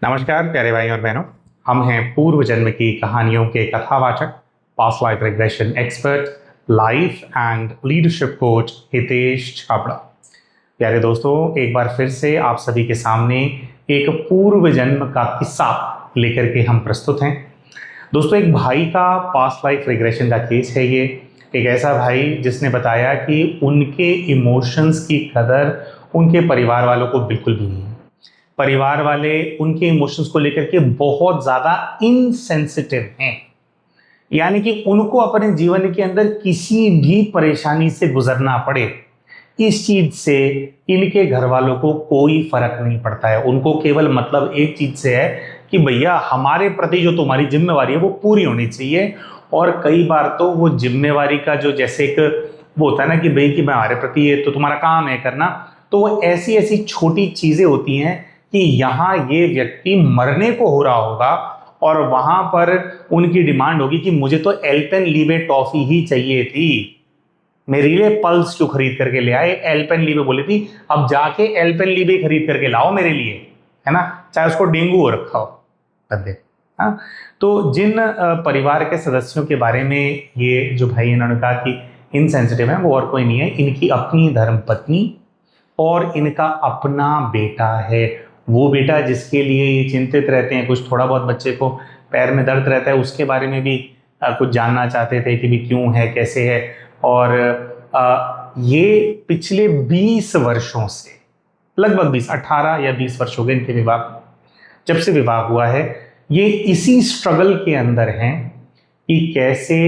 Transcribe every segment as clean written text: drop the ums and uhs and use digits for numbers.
नमस्कार प्यारे भाई और बहनों। हम हैं पूर्व जन्म की कहानियों के कथावाचक, past life regression expert, life and leadership coach Hitesh Chhabra. प्यारे दोस्तों, एक बार फिर से आप सभी के सामने एक पूर्व जन्म का किस्सा लेकर के हम प्रस्तुत हैं। दोस्तों, एक भाई का पास्ट लाइफ रिग्रेशन का केस है ये। एक ऐसा भाई जिसने बताया कि उनके इमोशंस की कदर उनके परिवार वालों को बिल्कुल भी नहीं है। परिवार वाले उनके इमोशंस को लेकर के बहुत ज्यादा इनसेंसिटिव हैं, यानी कि उनको अपने जीवन के अंदर किसी भी परेशानी से गुजरना पड़े, इस चीज से इनके घर वालों को कोई फर्क नहीं पड़ता है। उनको केवल मतलब एक चीज से है कि भैया हमारे प्रति जो तुम्हारी जिम्मेवारी है वो पूरी होनी चाहिए। और कई बार तो वो जिम्मेवारी का जो जैसे एक वो होता है ना कि भाई कि हमारे प्रति ये तो तुम्हारा काम है करना, तो वो ऐसी ऐसी छोटी चीजें होती हैं कि यहाँ ये व्यक्ति मरने को हो रहा होगा और वहां पर उनकी डिमांड होगी कि मुझे तो एल्पेनलीबे टॉफी ही चाहिए थी, मेरे लिए पल्स क्यों खरीद करके ले आए, एल्पेनलीबे बोली थी, अब जाके एल्पेनलीबे खरीद करके लाओ मेरे लिए, है ना, चाहे उसको डेंगू हो रखा हो बंदे। हाँ, तो जिन परिवार के सदस्यों के बारे में ये जो भाई इन्होंने कहा कि इनसेंसिटिव है, वो और कोई नहीं है, इनकी अपनी धर्मपत्नी और इनका अपना बेटा है। वो बेटा जिसके लिए ये चिंतित रहते हैं, कुछ थोड़ा बहुत बच्चे को पैर में दर्द रहता है उसके बारे में भी कुछ जानना चाहते थे कि भी क्यों है, कैसे है। और ये पिछले 20 वर्षों से, लगभग 18 या 20 वर्ष हो गए इनके विवाह, जब से विवाह हुआ है, ये इसी स्ट्रगल के अंदर हैं कि कैसे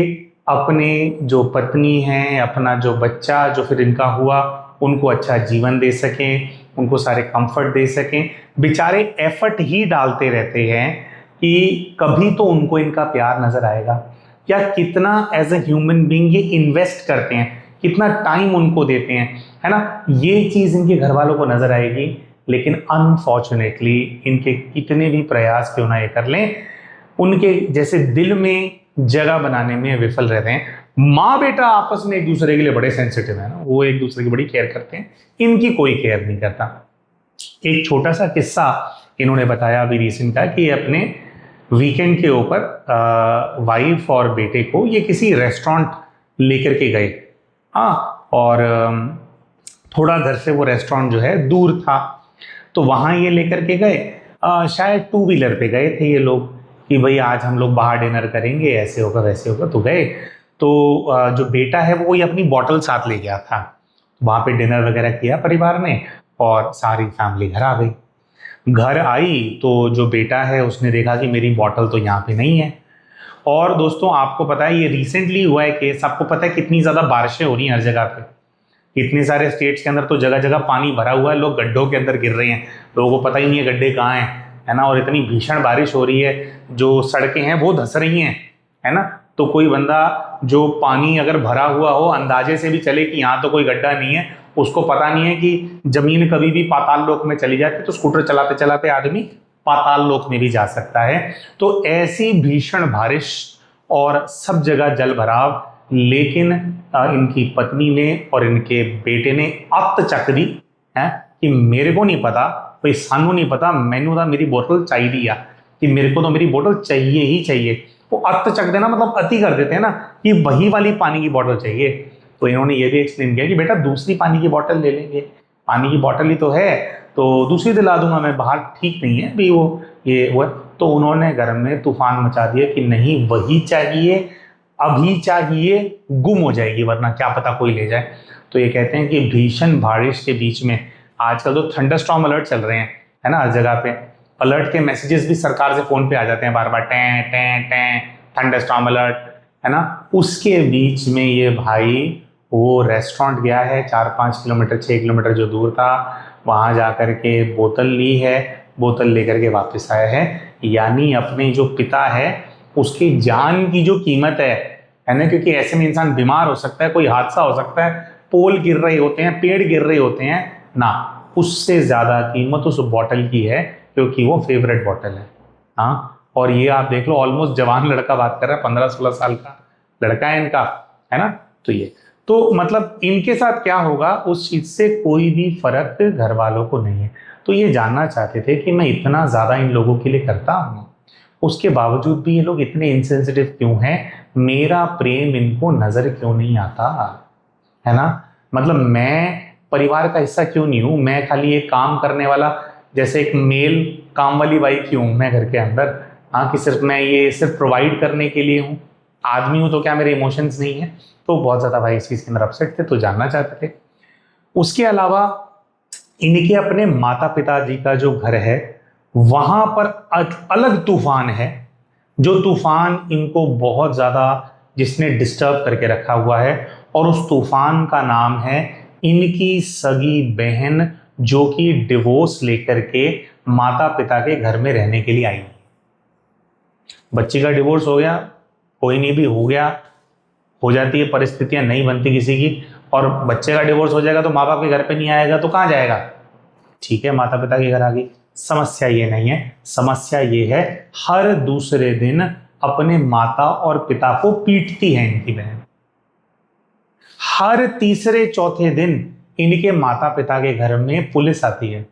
अपने जो पत्नी है, अपना जो बच्चा जो फिर इनका हुआ, उनको अच्छा जीवन दे सकें, उनको सारे कंफर्ट दे सकें। बेचारे एफर्ट ही डालते रहते हैं कि कभी तो उनको इनका प्यार नजर आएगा, या कितना एज ए ह्यूमन बीइंग ये इन्वेस्ट करते हैं, कितना टाइम उनको देते हैं, है ना, ये चीज इनके घर वालों को नजर आएगी। लेकिन अनफॉर्चुनेटली इनके कितने भी प्रयास क्यों ना ये कर लें, उनके जैसे दिल में जगह बनाने में विफल रहते हैं। माँ बेटा आपस में एक दूसरे के लिए बड़े सेंसिटिव है ना, वो एक दूसरे की बड़ी केयर करते हैं, इनकी कोई केयर नहीं करता। एक छोटा सा किस्सा इन्होंने बताया अभी रिसेंट का कि अपने वीकेंड के ऊपर वाइफ और बेटे को ये किसी रेस्टोरेंट लेकर के गए। हाँ, और थोड़ा घर से वो रेस्टोरेंट जो है दूर था, तो वहाँ ये लेकर के गए। शायद 2 व्हीलर पे गए थे ये लोग कि भाई आज हम लोग बाहर डिनर करेंगे, ऐसे होगा वैसे होगा, तो गए। तो जो बेटा है वो ये अपनी बॉटल साथ ले गया था। वहाँ पे डिनर वगैरह किया परिवार ने और सारी फैमिली घर आ गई। घर आई तो जो बेटा है उसने देखा कि मेरी बॉटल तो यहाँ पे नहीं है। और दोस्तों, आपको पता है ये रिसेंटली हुआ है केस, आपको पता है कितनी ज़्यादा बारिशें हो रही हैं हर जगह पे, इतने सारे स्टेट्स के अंदर तो जगह जगह पानी भरा हुआ है, लोग गड्ढों के अंदर गिर रहे हैं, लोगों को पता ही नहीं है गड्ढे कहाँ हैं, है ना। और इतनी भीषण बारिश हो रही है, जो सड़कें हैं वो धंस रही हैं, है ना। तो कोई बंदा जो पानी अगर भरा हुआ हो, अंदाजे से भी चले कि यहाँ तो कोई गड्ढा नहीं है, उसको पता नहीं है कि जमीन कभी भी पाताल लोक में चली जाती, तो स्कूटर चलाते चलाते आदमी पाताल लोक में भी जा सकता है। तो ऐसी भीषण बारिश और सब जगह जल भराव, लेकिन इनकी पत्नी ने और इनके बेटे ने अत चक दी है कि मेरे को नहीं पता, भाई सानू नहीं पता, मैनू तो मेरी बोतल चाहिए, कि मेरे को तो मेरी बोतल चाहिए ही चाहिए। वो अत चक देना मतलब अति कर देते हैं ना, कि वही वाली पानी की बोतल चाहिए। तो इन्होंने ये भी एक्सप्लेन किया कि बेटा दूसरी पानी की बोतल ले लेंगे, पानी की बोतल ही तो है, तो दूसरी दिला दूंगा मैं, बाहर ठीक नहीं है भी वो ये वो। तो उन्होंने घर में तूफान मचा दिया कि नहीं वही चाहिए, अभी चाहिए, गुम हो जाएगी वरना क्या पता कोई ले जाए। तो ये कहते हैं कि भीषण बारिश के बीच में आजकल तो थंडरस्टॉर्म अलर्ट चल रहे हैं, है ना, हर जगह पे अलर्ट के मैसेजेस भी सरकार से फोन पे आ जाते हैं बार बार, टें टें टें थंडरस्टॉर्म अलर्ट, है ना। उसके बीच में ये भाई वो रेस्टोरेंट गया है 4-5 किलोमीटर 6 किलोमीटर जो दूर था, वहाँ जा कर के बोतल ली है, बोतल लेकर के वापस आया है। यानी अपने जो पिता है उसकी जान की जो कीमत है ना, क्योंकि ऐसे में इंसान बीमार हो सकता है, कोई हादसा हो सकता है, पोल गिर रहे होते हैं, पेड़ गिर रहे होते हैं ना, उससे ज्यादा कीमत उस बोतल की है, क्योंकि वो फेवरेट बोतल है। हाँ, और ये आप देख लो ऑलमोस्ट जवान लड़का बात कर रहा है, 15-16 साल का लड़का है इनका, है ना। तो ये तो मतलब इनके साथ क्या होगा उस चीज से कोई भी फर्क घर वालों को नहीं है। तो ये जानना चाहते थे कि मैं इतना ज़्यादा इन लोगों के लिए करता हूँ, उसके बावजूद भी ये लोग इतने इनसेंसिटिव क्यों हैं, मेरा प्रेम इनको नज़र क्यों नहीं आता, है ना। मतलब मैं परिवार का हिस्सा क्यों नहीं हूँ, मैं खाली एक काम करने वाला, जैसे एक मेल काम वाली बाई क्यों हूँ मैं घर के अंदर, हाँ, कि सिर्फ मैं ये सिर्फ प्रोवाइड करने के लिए हूँ, आदमी हूँ तो क्या मेरे इमोशंस नहीं है। तो बहुत ज़्यादा भाई इस चीज़ के अंदर अपसेट थे, तो जानना चाहते थे। उसके अलावा इनके अपने माता पिता जी का जो घर है वहां पर अलग तूफान है, जो तूफान इनको बहुत ज़्यादा जिसने डिस्टर्ब करके रखा हुआ है, और उस तूफान का नाम है इनकी सगी बहन, जो कि डिवोर्स लेकर के माता पिता के घर में रहने के लिए आई। बच्ची का डिवोर्स हो गया, कोई नहीं भी हो गया, हो जाती है, परिस्थितियां नहीं बनती किसी की, और बच्चे का डिवोर्स हो जाएगा तो माँ बाप के घर पे नहीं आएगा तो कहाँ जाएगा, ठीक है, माता पिता के घर आ गई। समस्या ये नहीं है, समस्या ये है हर दूसरे दिन अपने माता और पिता को पीटती है इनकी बहन। हर तीसरे चौथे दिन इनके माता पिता के घर में पुलिस आती है,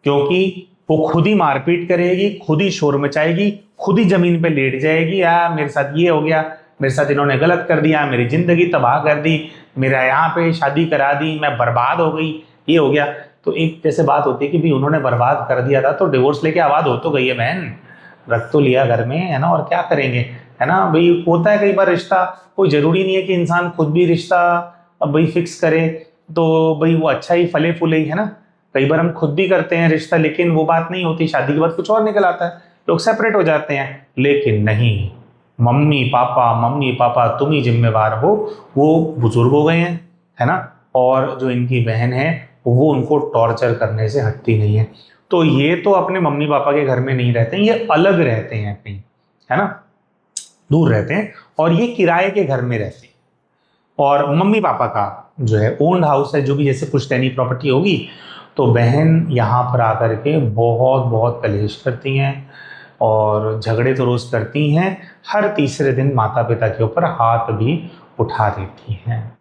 क्योंकि वो खुद ही मारपीट करेगी, खुद ही शोर मचाएगी, खुद ही जमीन पे लेट जाएगी, यार मेरे साथ ये हो गया, मेरे साथ इन्होंने गलत कर दिया, मेरी जिंदगी तबाह कर दी, मेरा यहाँ पे शादी करा दी, मैं बर्बाद हो गई, ये हो गया। तो एक जैसे बात होती है कि भी उन्होंने बर्बाद कर दिया था तो डिवोर्स लेके आबाद हो तो गई है बहन, रख तो लिया घर में, है ना, और क्या करेंगे, है ना भाई। होता है कई बार रिश्ता, कोई जरूरी नहीं है कि इंसान खुद भी रिश्ता अब भाई फिक्स करे तो भाई वो अच्छा ही फले फूले ही, है ना। कई बार हम खुद भी करते हैं रिश्ता, लेकिन वो बात नहीं होती, शादी के बाद कुछ और निकल आता है, लोग सेपरेट हो जाते हैं। लेकिन नहीं, मम्मी पापा तुम ही जिम्मेवार हो, वो बुजुर्ग हो गए हैं, है ना, और जो इनकी बहन है वो उनको टॉर्चर करने से हटती नहीं है। तो ये तो अपने मम्मी पापा के घर में नहीं रहते हैं, ये अलग रहते हैं कहीं, है ना, दूर रहते हैं, और ये किराए के घर में रहते हैं। और मम्मी पापा का जो है ओन्ड हाउस है, जो भी जैसे पुश्तैनी प्रॉपर्टी होगी, तो बहन यहाँ पर आकर के बहुत बहुत कलेश करती हैं और झगड़े तो रोज करती हैं, हर तीसरे दिन माता पिता के ऊपर हाथ भी उठा देती हैं।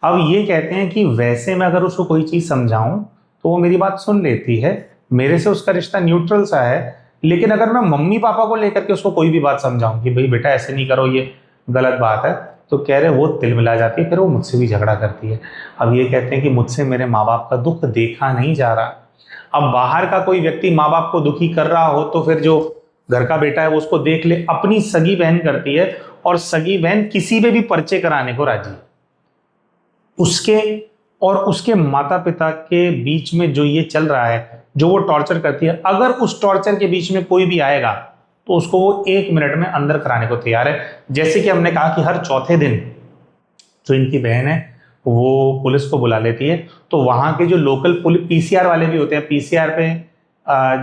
अब ये कहते हैं कि वैसे मैं अगर उसको कोई चीज़ समझाऊं तो वो मेरी बात सुन लेती है, मेरे से उसका रिश्ता न्यूट्रल सा है, लेकिन अगर मैं मम्मी पापा को लेकर के उसको कोई भी बात समझाऊं कि भाई बेटा ऐसे नहीं करो, ये गलत बात है, तो कह रहे वो तिलमिला जाती है, फिर वो मुझसे भी झगड़ा करती है। अब ये कहते हैं कि मुझसे मेरे माँ बाप का दुख देखा नहीं जा रहा। अब बाहर का कोई व्यक्ति माँ बाप को दुखी कर रहा हो तो फिर जो घर का बेटा है वो उसको देख ले। अपनी सगी बहन करती है, और सगी बहन किसी पे भी पर्चे कराने को राजी है। उसके और उसके माता पिता के बीच में जो ये चल रहा है, जो वो टॉर्चर करती है, अगर उस टॉर्चर के बीच में कोई भी आएगा तो उसको वो 1 मिनट में अंदर कराने को तैयार है। जैसे कि हमने कहा कि हर चौथे दिन जो इनकी बहन है वो पुलिस को बुला लेती है, तो वहां के जो लोकल पुलिस पीसीआर वाले भी होते हैं, पीसीआर पे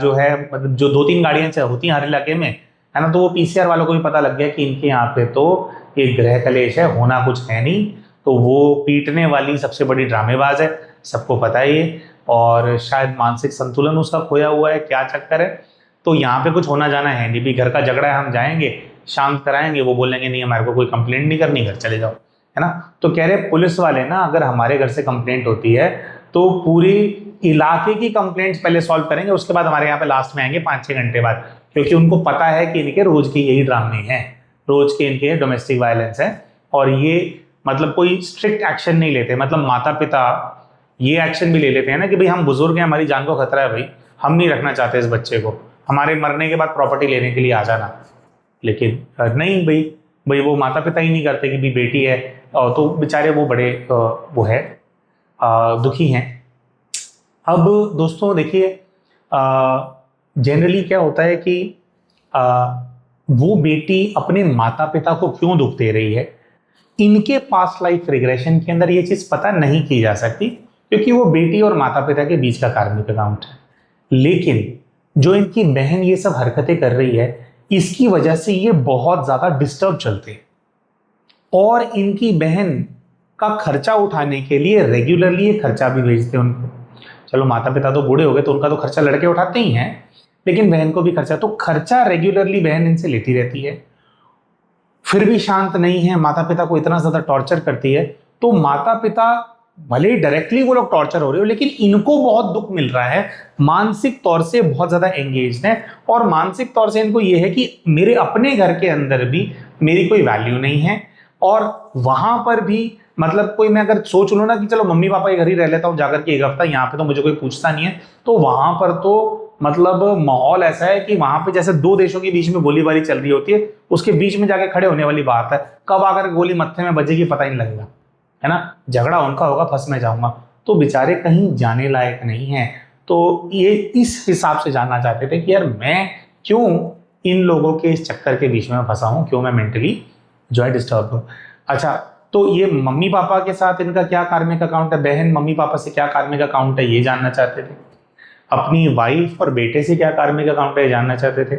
जो है मतलब जो 2-3 गाड़ियां होती हैं हर इलाके में, है ना, तो वो पीसीआर वालों को भी पता लग गया कि इनके यहाँ पे तो एक गृह कलेश है, होना कुछ है नहीं, तो वो पीटने वाली सबसे बड़ी ड्रामेबाज है, सबको पता है ये, और शायद मानसिक संतुलन उसका खोया हुआ है, क्या चक्कर है, तो यहाँ पे कुछ होना जाना है नहीं, भी घर का झगड़ा है, हम जाएंगे शांत कराएंगे, वो बोलेंगे नहीं हमारे को कोई कंप्लेंट नहीं करनी, घर चले जाओ, है ना। तो कह रहे पुलिस वाले ना, अगर हमारे घर से कंप्लेंट होती है तो पूरी इलाके की कंप्लेंट्स पहले सॉल्व करेंगे, उसके बाद हमारे यहाँ पे लास्ट में आएंगे 5-6 घंटे बाद, क्योंकि उनको पता है कि इनके रोज के यही ड्रामे हैं, रोज के इनके डोमेस्टिक वायलेंस है, और ये मतलब कोई स्ट्रिक्ट एक्शन नहीं लेते। मतलब माता पिता ये एक्शन भी ले लेते हैं ना कि भाई हम बुजुर्ग हैं, हमारी जान को खतरा है, भाई हम नहीं रखना चाहते इस बच्चे को, हमारे मरने के बाद प्रॉपर्टी लेने के लिए आ जाना। लेकिन नहीं भाई वो माता पिता ही नहीं करते कि भी बेटी है, तो बेचारे वो बड़े वो है दुखी हैं। अब दोस्तों देखिए, जनरली क्या होता है कि वो बेटी अपने माता पिता को क्यों दुख दे रही है, इनके पास्ट लाइफ रिग्रेशन के अंदर ये चीज पता नहीं की जा सकती, क्योंकि वो बेटी और माता पिता के बीच का कार्मिक अकाउंट है। लेकिन जो इनकी बहन ये सब हरकतें कर रही है, इसकी वजह से ये बहुत ज्यादा डिस्टर्ब चलते, और इनकी बहन का खर्चा उठाने के लिए रेगुलरली ये खर्चा भी भेजते उनको। चलो माता पिता तो बूढ़े हो गए तो उनका तो खर्चा लड़के उठाते ही हैं, लेकिन बहन को भी खर्चा, तो खर्चा रेगुलरली बहन इनसे लेती रहती है, फिर भी शांत नहीं है, माता पिता को इतना ज्यादा टॉर्चर करती है। तो माता पिता भले ही डायरेक्टली वो लोग टॉर्चर हो रहे हो, लेकिन इनको बहुत दुख मिल रहा है, मानसिक तौर से बहुत ज्यादा एंगेज्ड है, और मानसिक तौर से इनको ये है कि मेरे अपने घर के अंदर भी मेरी कोई वैल्यू नहीं है, और वहां पर भी मतलब कोई, मैं अगर सोच लूँ ना कि चलो मम्मी पापा के घर ही रह लेता हूँ जाकर के एक हफ्ता, यहाँ पे तो मुझे कोई पूछता नहीं है, तो वहां पर तो मतलब माहौल ऐसा है कि वहां पे जैसे दो देशों के बीच में गोलीबारी चल रही होती है, उसके बीच में जाके खड़े होने वाली बात है, कब आकर गोली मत्थे में बजेगी पता ही नहीं लगेगा, है ना, झगड़ा उनका होगा, फंस में जाऊंगा। तो बेचारे कहीं जाने लायक नहीं है। तो ये इस हिसाब से जानना चाहते थे कि यार मैं क्यों इन लोगों के इस चक्कर के बीच में फंसा हूं, क्यों मैं मेंटली जो है डिस्टर्ब हूं। अच्छा, तो ये मम्मी पापा के साथ इनका क्या कार्मिक अकाउंट है, बहन मम्मी पापा से क्या कार्मिक अकाउंट है, ये जानना चाहते थे। अपनी वाइफ और बेटे से क्या कार्मिक अकाउंट है, ये जानना चाहते थे।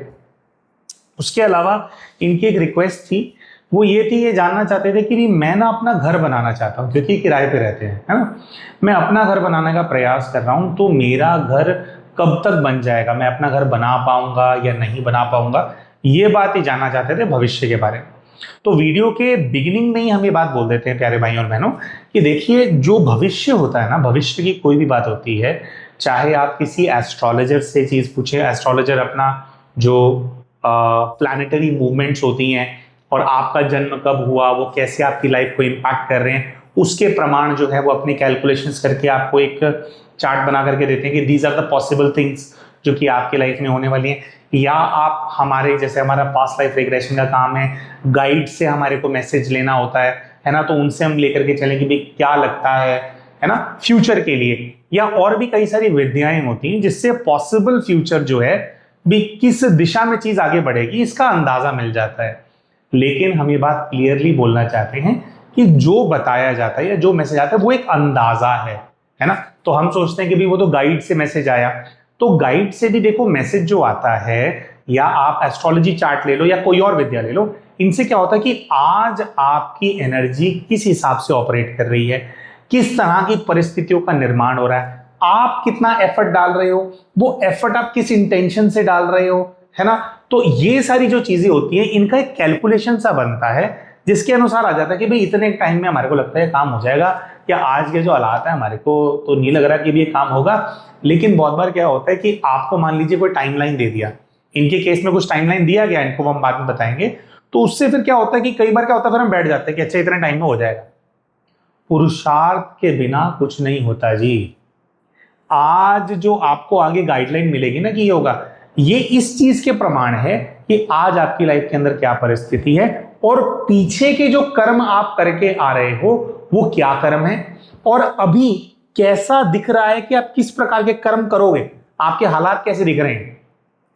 उसके अलावा इनकी एक रिक्वेस्ट थी, वो ये थी, ये जानना चाहते थे कि भी मैं ना अपना घर बनाना चाहता हूँ, क्योंकि किराए पे रहते हैं, है ना, मैं अपना घर बनाने का प्रयास कर रहा हूँ, तो मेरा घर कब तक बन जाएगा, मैं अपना घर बना पाऊंगा या नहीं बना पाऊंगा, ये बात ही जानना चाहते थे भविष्य के बारे में। तो वीडियो के बिगिनिंग में ही हम ये बात बोल देते हैं प्यारे भाई और बहनों कि देखिए, जो भविष्य होता है ना, भविष्य की कोई भी बात होती है, चाहे आप किसी एस्ट्रोलॉजर से चीज पूछे, एस्ट्रोलॉजर अपना जो प्लैनेटरी मूवमेंट्स होती हैं और आपका जन्म कब हुआ, वो कैसे आपकी लाइफ को इम्पैक्ट कर रहे हैं, उसके प्रमाण जो है वो अपनी कैलकुलेशंस करके आपको एक चार्ट बना करके देते हैं कि these are the possible things जो कि आपकी लाइफ में होने वाली हैं। या आप हमारे, जैसे हमारा पास्ट लाइफ रिग्रेशन का काम है, गाइड से हमारे को मैसेज लेना होता है ना, तो उनसे हम लेकर के चलें कि भाई क्या लगता है ना, फ्यूचर के लिए। या और भी कई सारी विद्याएं होती हैं जिससे पॉसिबल फ्यूचर जो है भी किस दिशा में चीज आगे बढ़ेगी इसका अंदाजा मिल जाता है। लेकिन हम ये बात क्लियरली बोलना चाहते हैं कि जो बताया जाता है या जो मैसेज आता है वो एक अंदाजा है ना। तो हम सोचते हैं कि भाई वो तो गाइड से मैसेज आया, तो गाइड से भी देखो मैसेज जो आता है, या आप एस्ट्रोलॉजी चार्ट ले लो या कोई और विद्या ले लो, इनसे क्या होता है कि आज आपकी एनर्जी किस हिसाब से ऑपरेट कर रही है, किस तरह की परिस्थितियों का निर्माण हो रहा है, आप कितना एफर्ट डाल रहे हो, वो एफर्ट आप किस इंटेंशन से डाल रहे हो, है ना। तो ये सारी जो चीजें होती हैं, इनका एक कैलकुलेशन सा बनता है जिसके अनुसार आ जाता है कि भाई इतने टाइम में हमारे को लगता है काम हो जाएगा, या आज के जो हालात है हमारे को तो नहीं लग रहा कि ये काम होगा। लेकिन बहुत बार क्या होता है कि आपको मान लीजिए कोई टाइमलाइन दे दिया, इनके केस में कुछ टाइमलाइन दिया गया, इनको हम बाद में बताएंगे, तो उससे फिर क्या होता है कि कई बार क्या होता है, फिर हम बैठ जाते हैं कि अच्छा इतने टाइम में हो जाएगा। पुरुषार्थ के बिना कुछ नहीं होता जी। आज जो आपको आगे गाइडलाइन मिलेगी ना कि ये होगा, ये इस चीज के प्रमाण है कि आज आपकी लाइफ के अंदर क्या परिस्थिति है, और पीछे के जो कर्म आप करके आ रहे हो वो क्या कर्म है, और अभी कैसा दिख रहा है कि आप किस प्रकार के कर्म करोगे, आपके हालात कैसे दिख रहे हैं,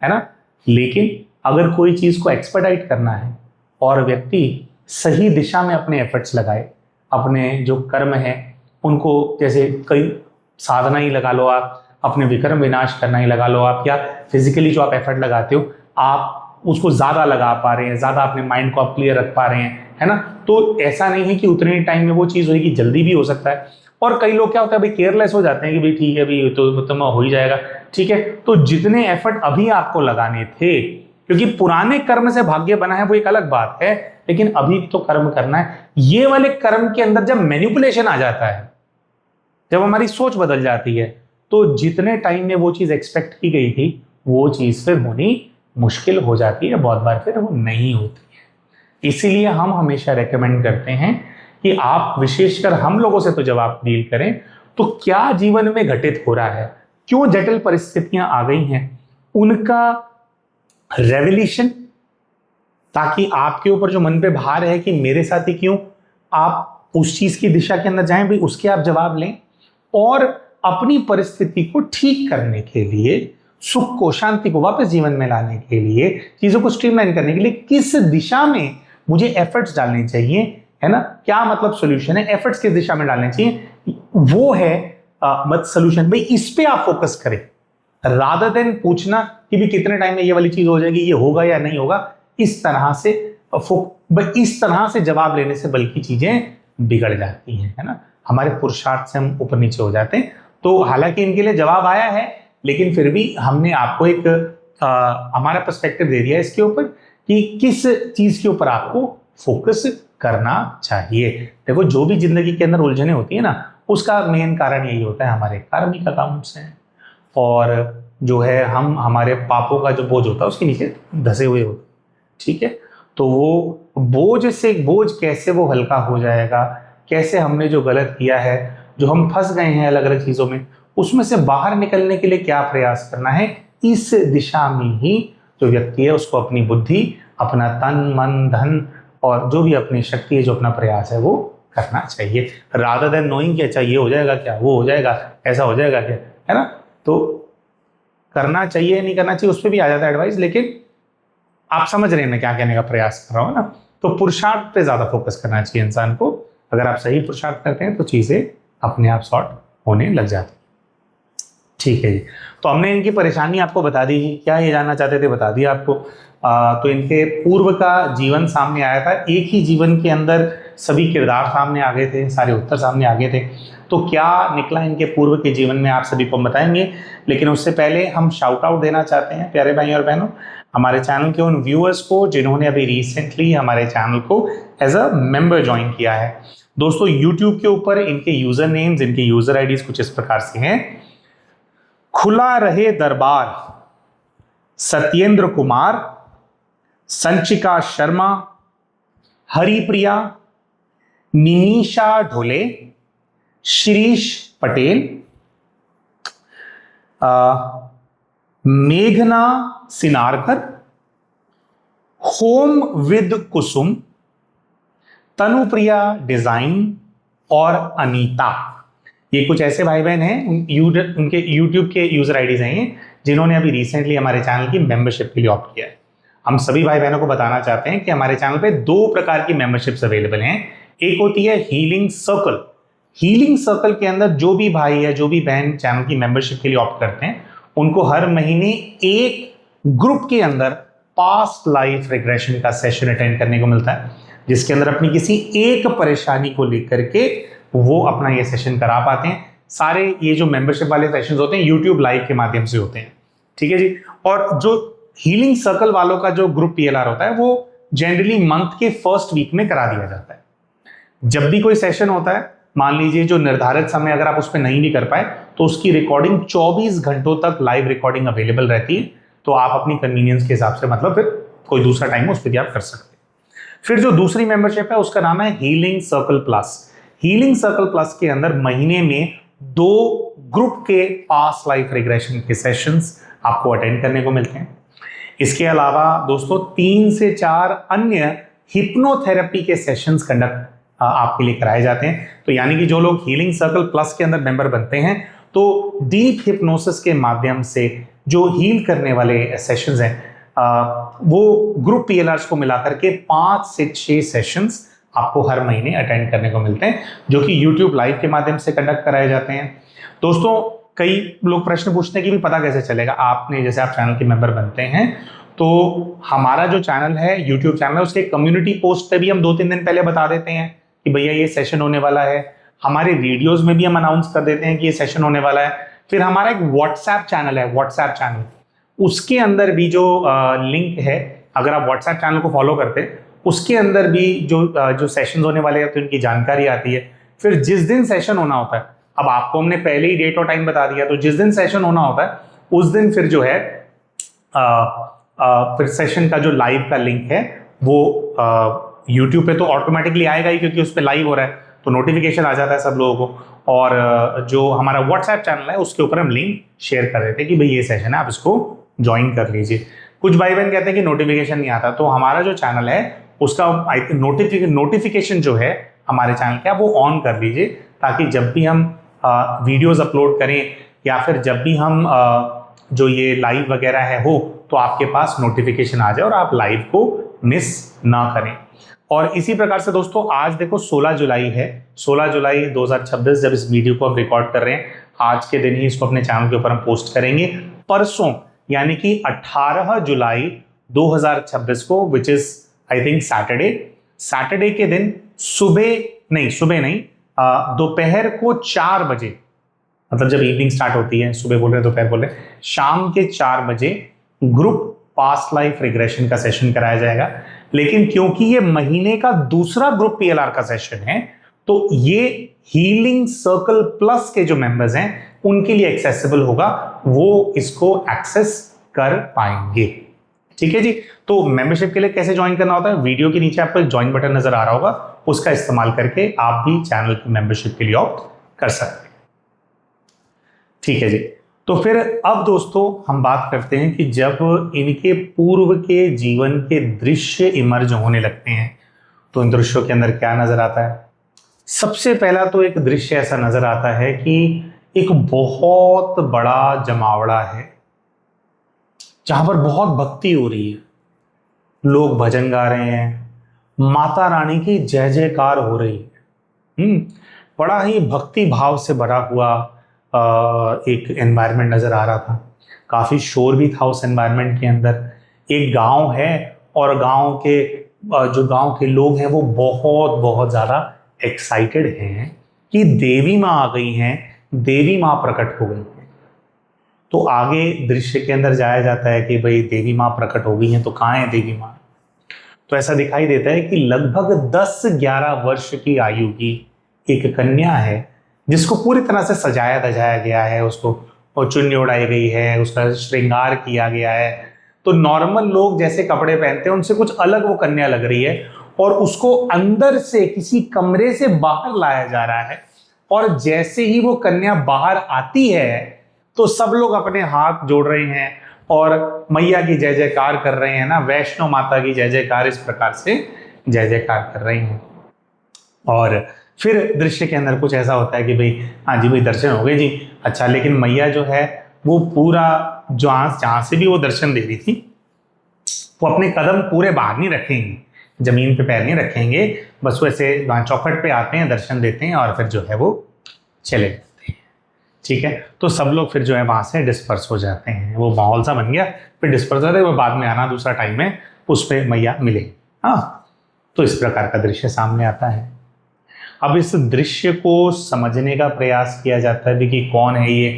है ना। लेकिन अगर कोई चीज को एक्सपर्टाइट करना है और व्यक्ति सही दिशा में अपने एफर्ट्स लगाए, अपने जो कर्म है उनको, जैसे कई साधना ही लगा लो आप, अपने विक्रम विनाश करना ही लगा लो आप, या फिजिकली जो आप एफर्ट लगाते हो आप उसको ज्यादा लगा पा रहे हैं, ज्यादा अपने माइंड को आप क्लियर रख पा रहे हैं, है ना। तो ऐसा नहीं है कि उतने टाइम में वो चीज होगी, जल्दी भी हो सकता है। और कई लोग क्या होता है भाई केयरलेस हो जाते हैं कि भाई ठीक है भाई तो हो ही जाएगा, ठीक है। तो जितने एफर्ट अभी आपको लगाने थे, क्योंकि पुराने कर्म से भाग्य बना है वो एक अलग बात है, लेकिन अभी तो कर्म करना है। ये वाले कर्म के अंदर जब मैनिपुलेशन आ जाता है, जब हमारी सोच बदल जाती है, तो जितने टाइम में वो चीज एक्सपेक्ट की गई थी वो चीज फिर होनी मुश्किल हो जाती है, बहुत बार फिर वो नहीं होती है। इसीलिए हम हमेशा रेकमेंड करते हैं कि आप, विशेषकर हम लोगों से तो जब आप डील करें, तो क्या जीवन में घटित हो रहा है, क्यों जटिल परिस्थितियां आ गई हैं, उनका रेवल्यूशन, ताकि आपके ऊपर जो मन पे भार है कि मेरे साथ ही क्यों, आप उस चीज की दिशा के अंदर जाएं, भाई उसके आप जवाब लें, और अपनी परिस्थिति को ठीक करने के लिए, सुख को, शांति को वापस जीवन में लाने के लिए, चीजों को स्ट्रीमलाइन करने के लिए किस दिशा में मुझे एफर्ट्स डालने चाहिए, है ना। क्या मतलब सोल्यूशन है, एफर्ट्स किस दिशा में डालने चाहिए, वो है मत सोल्यूशन। भाई इस पे आप फोकस करें, रादर देन पूछना कि भी कितने टाइम में ये वाली चीज हो जाएगी, ये होगा या नहीं होगा। इस तरह से जवाब लेने से बल्कि चीजें बिगड़ जाती हैं, है ना। हमारे पुरुषार्थ से हम ऊपर नीचे हो जाते हैं। तो हालांकि इनके लिए जवाब आया है, लेकिन फिर भी हमने आपको एक हमारा पर्सपेक्टिव दे दिया इसके ऊपर कि किस चीज के ऊपर आपको फोकस करना चाहिए। देखो, जो भी जिंदगी के अंदर उलझने होती है ना, उसका मेन कारण यही होता है हमारे कार्मिक अकाउंट्स हैं, और जो है हम हमारे पापों का जो बोझ होता है उसके नीचे धसे हुए होते हैं, ठीक है। तो वो बोझ कैसे वो हल्का हो जाएगा, कैसे हमने जो गलत किया है, जो हम फंस गए हैं अलग अलग चीज़ों में, उसमें से बाहर निकलने के लिए क्या प्रयास करना है, इस दिशा में ही जो व्यक्ति है उसको अपनी बुद्धि, अपना तन मन धन और जो भी अपनी शक्ति है, जो अपना प्रयास है वो करना चाहिए, रादर देन नोइंग कि अच्छा ये हो जाएगा क्या, वो हो जाएगा, ऐसा हो जाएगा क्या, है ना। तो करना चाहिए नहीं करना चाहिए उस पर भी आ जाता है एडवाइस, लेकिन आप समझ रहे हैं मैं क्या कहने का प्रयास कर रहा हूँ ना। तो पुरुषार्थ पे ज्यादा फोकस करना चाहिए इंसान को। अगर आप सही पुरुषार्थ करते हैं तो चीजें अपने आप सॉर्ट होने लग जाती, ठीक है जी। तो हमने इनकी परेशानी आपको बता दी, क्या ये जानना चाहते थे बता दिया आपको। तो इनके पूर्व का जीवन सामने आया था, एक ही जीवन के अंदर सभी किरदार सामने आ गए थे, सारे उत्तर सामने आ गए थे। तो क्या निकला इनके पूर्व के जीवन में आप सभी को बताएंगे, लेकिन उससे पहले हम शाउट आउट देना चाहते हैं प्यारे भाई और बहनों हमारे चैनल के उन व्यूअर्स को जिन्होंने अभी रिसेंटली हमारे चैनल को एज अ मेंबर ज्वाइन किया है। दोस्तों यूट्यूब के ऊपर इनके यूजर नेम्स, इनके यूजर आईडीज कुछ इस प्रकार से हैं: खुला रहे दरबार सत्येंद्र कुमार, संचिका शर्मा, हरिप्रिया, निमीशा ढोले, श्रीश पटेल, मेघना सिनारकर, home with Kusum, Tanupriya design और अनीता। ये कुछ ऐसे भाई बहन हैं, उनके YouTube के यूजर आईडीज हैं जिन्होंने अभी रिसेंटली हमारे चैनल की मेंबरशिप के लिए ऑप्ट किया है। हम सभी भाई बहनों को बताना चाहते हैं कि हमारे चैनल पे 2 प्रकार की मेंबरशिप्स अवेलेबल हैं। एक होती है हीलिंग सर्कल। हीलिंग सर्कल के अंदर जो भी भाई या जो भी बहन चैनल की मेंबरशिप के लिए ऑप्ट करते हैं उनको हर महीने एक ग्रुप के अंदर पास्ट लाइफ रिग्रेशन का सेशन अटेंड करने को मिलता है, जिसके अंदर अपनी किसी एक परेशानी को लेकर के वो अपना ये सेशन करा पाते हैं। सारे ये जो मेंबरशिप वाले सेशंस होते हैं यूट्यूब लाइव के माध्यम से होते हैं, ठीक है जी। और जो हीलिंग सर्कल वालों का जो ग्रुप पीएलआर होता है वो जनरली मंथ के फर्स्ट वीक में करा दिया जाता है। जब भी कोई सेशन होता है, मान लीजिए जो निर्धारित समय अगर आप उस पर नहीं भी कर पाए तो उसकी रिकॉर्डिंग 24 घंटों तक लाइव रिकॉर्डिंग अवेलेबल रहती है। तो आप अपनी कन्वीनियंस के हिसाब से मतलब फिर कोई दूसरा टाइम उस पर भी आप कर सकते हैं। फिर जो दूसरी मेंबरशिप है उसका नाम है healing circle plus. Healing circle plus के अंदर महीने में 2 ग्रुप के पास्ट लाइफ रिग्रेशन के सेशंस आपको अटेंड करने को मिलते हैं। इसके अलावा दोस्तों 3 से 4 अन्य हिप्नोथेरेपी के सेशंस कंडक्ट आपके लिए कराए जाते हैं। तो यानी कि जो लोग हीलिंग सर्कल प्लस के अंदर मेंबर बनते हैं तो डीप हिप्नोसिस के माध्यम से जो हील करने वाले सेशंस हैं वो ग्रुप पीएलआर्स को मिलाकर के 5 से 6 सेशंस आपको हर महीने अटेंड करने को मिलते हैं, जो कि यूट्यूब लाइव के माध्यम से कंडक्ट कराए जाते हैं। दोस्तों कई लोग प्रश्न पूछते हैं कि भी पता कैसे चलेगा, आपने जैसे आप चैनल के मेंबर बनते हैं तो हमारा जो चैनल है यूट्यूब चैनल है उसके कम्युनिटी पोस्ट पे भी हम 2-3 दिन पहले बता देते हैं कि भैया ये सेशन होने वाला है। हमारे वीडियोस में भी हम अनाउंस कर देते हैं कि ये सेशन होने वाला है। फिर हमारा एक व्हाट्सएप चैनल है, व्हाट्सएप चैनल, उसके अंदर भी जो लिंक है, अगर आप व्हाट्सएप चैनल को फॉलो करते हैं उसके अंदर भी जो सेशंस होने वाले हैं तो उनकी जानकारी आती है। फिर जिस दिन सेशन होना होता है, अब आपको हमने पहले ही डेट और टाइम बता दिया, तो जिस दिन सेशन होना होता है उस दिन फिर जो है फिर सेशन का जो लाइव का लिंक है वो यूट्यूब पे तो ऑटोमेटिकली आएगा ही, क्योंकि उस पर लाइव हो रहा है तो नोटिफिकेशन आ जाता है सब लोगों को। और जो हमारा व्हाट्सएप चैनल है उसके ऊपर हम लिंक शेयर कर देते हैं कि भाई ये सेशन है, आप इसको ज्वाइन कर लीजिए। कुछ भाई बहन कहते हैं कि नोटिफिकेशन नहीं आता, तो हमारा जो चैनल है उसका नोटिफिकेशन जो है हमारे चैनल का वो ऑन कर लीजिए, ताकि जब भी हम वीडियोस अपलोड करें या फिर जब भी हम जो ये लाइव वगैरह है हो तो आपके पास नोटिफिकेशन आ जाए और आप लाइव को मिस ना करें। और इसी प्रकार से दोस्तों आज देखो 16 जुलाई है, 16 जुलाई 2026 जब इस वीडियो को हम रिकॉर्ड कर रहे हैं, आज के दिन ही इसको अपने चैनल के ऊपर हम पोस्ट करेंगे। परसों यानी कि 18 जुलाई 2026 को, which is I think Saturday के दिन सुबह नहीं दोपहर को 4 बजे, मतलब जब इवनिंग स्टार्ट होती है, सुबह बोल रहे हैं दोपहर बोल रहे हैं, शाम के 4 बजे ग्रुप पास्ट लाइफ रिग्रेशन का सेशन कराया जाएगा। लेकिन क्योंकि ये महीने का दूसरा ग्रुप पीएलआर का सेशन है तो ये हीलिंग सर्कल प्लस के जो मेंबर्स हैं उनके लिए एक्सेसिबल होगा, वो इसको एक्सेस कर पाएंगे। ठीक है जी। तो मेंबरशिप के लिए कैसे ज्वाइन करना होता है, वीडियो के नीचे आपको एक ज्वाइन बटन नजर आ रहा होगा, उसका इस्तेमाल करके आप भी चैनल की मेंबरशिप के लिए ऑप्ट कर सकते हैं। ठीक है जी। तो फिर अब दोस्तों हम बात करते हैं कि जब इनके पूर्व के जीवन के दृश्य इमर्ज होने लगते हैं तो इन दृश्यों के अंदर क्या नजर आता है। सबसे पहला तो एक दृश्य ऐसा नजर आता है कि एक बहुत बड़ा जमावड़ा है जहां पर बहुत भक्ति हो रही है, लोग भजन गा रहे हैं, माता रानी की जय जयकार हो रही है। बड़ा ही भक्ति भाव से भरा हुआ एक एनवायरनमेंट नजर आ रहा था। काफी शोर भी था उस एनवायरनमेंट के अंदर। एक गांव है और गांव के जो गांव के लोग हैं वो बहुत बहुत ज्यादा एक्साइटेड हैं कि देवी माँ आ गई हैं, देवी माँ प्रकट हो गई हैं। तो आगे दृश्य के अंदर जाया जाता है कि भाई देवी माँ प्रकट हो गई हैं, तो कहाँ है देवी माँ। तो ऐसा दिखाई देता है कि लगभग 10-11 वर्ष की आयु की एक कन्या है जिसको पूरी तरह से सजाया धजाया गया है, उसको चुन्नी उड़ाई गई है, उसका श्रृंगार किया गया है। तो नॉर्मल लोग जैसे कपड़े पहनते हैं उनसे कुछ अलग वो कन्या लग रही है और उसको अंदर से किसी कमरे से बाहर लाया जा रहा है। और जैसे ही वो कन्या बाहर आती है तो सब लोग अपने हाथ जोड़ रहे हैं और मैया की जय जयकार कर रहे हैं ना, वैष्णो माता की जय जयकार, इस प्रकार से जय जयकार कर रहे हैं। और फिर दृश्य के अंदर कुछ ऐसा होता है कि भाई हाँ जी भाई दर्शन हो गए जी, अच्छा, लेकिन मैया जो है वो पूरा जहां से भी वो दर्शन दे रही थी वो अपने कदम पूरे बाहर नहीं रखेंगे, जमीन पे पैर नहीं रखेंगे, बस वो ऐसे चौखट पे आते हैं, दर्शन देते हैं और फिर जो है वो चले जाते हैं। ठीक है। तो सब लोग फिर जो है वहां से डिस्पर्स हो जाते हैं, वो माहौल सा बन गया, फिर डिस्पर्स हो जाते हैं, वो बाद में आना दूसरा टाइम है उस पर मैया मिले। हाँ, तो इस प्रकार का दृश्य सामने आता है। अब इस दृश्य को समझने का प्रयास किया जाता है कि कौन है ये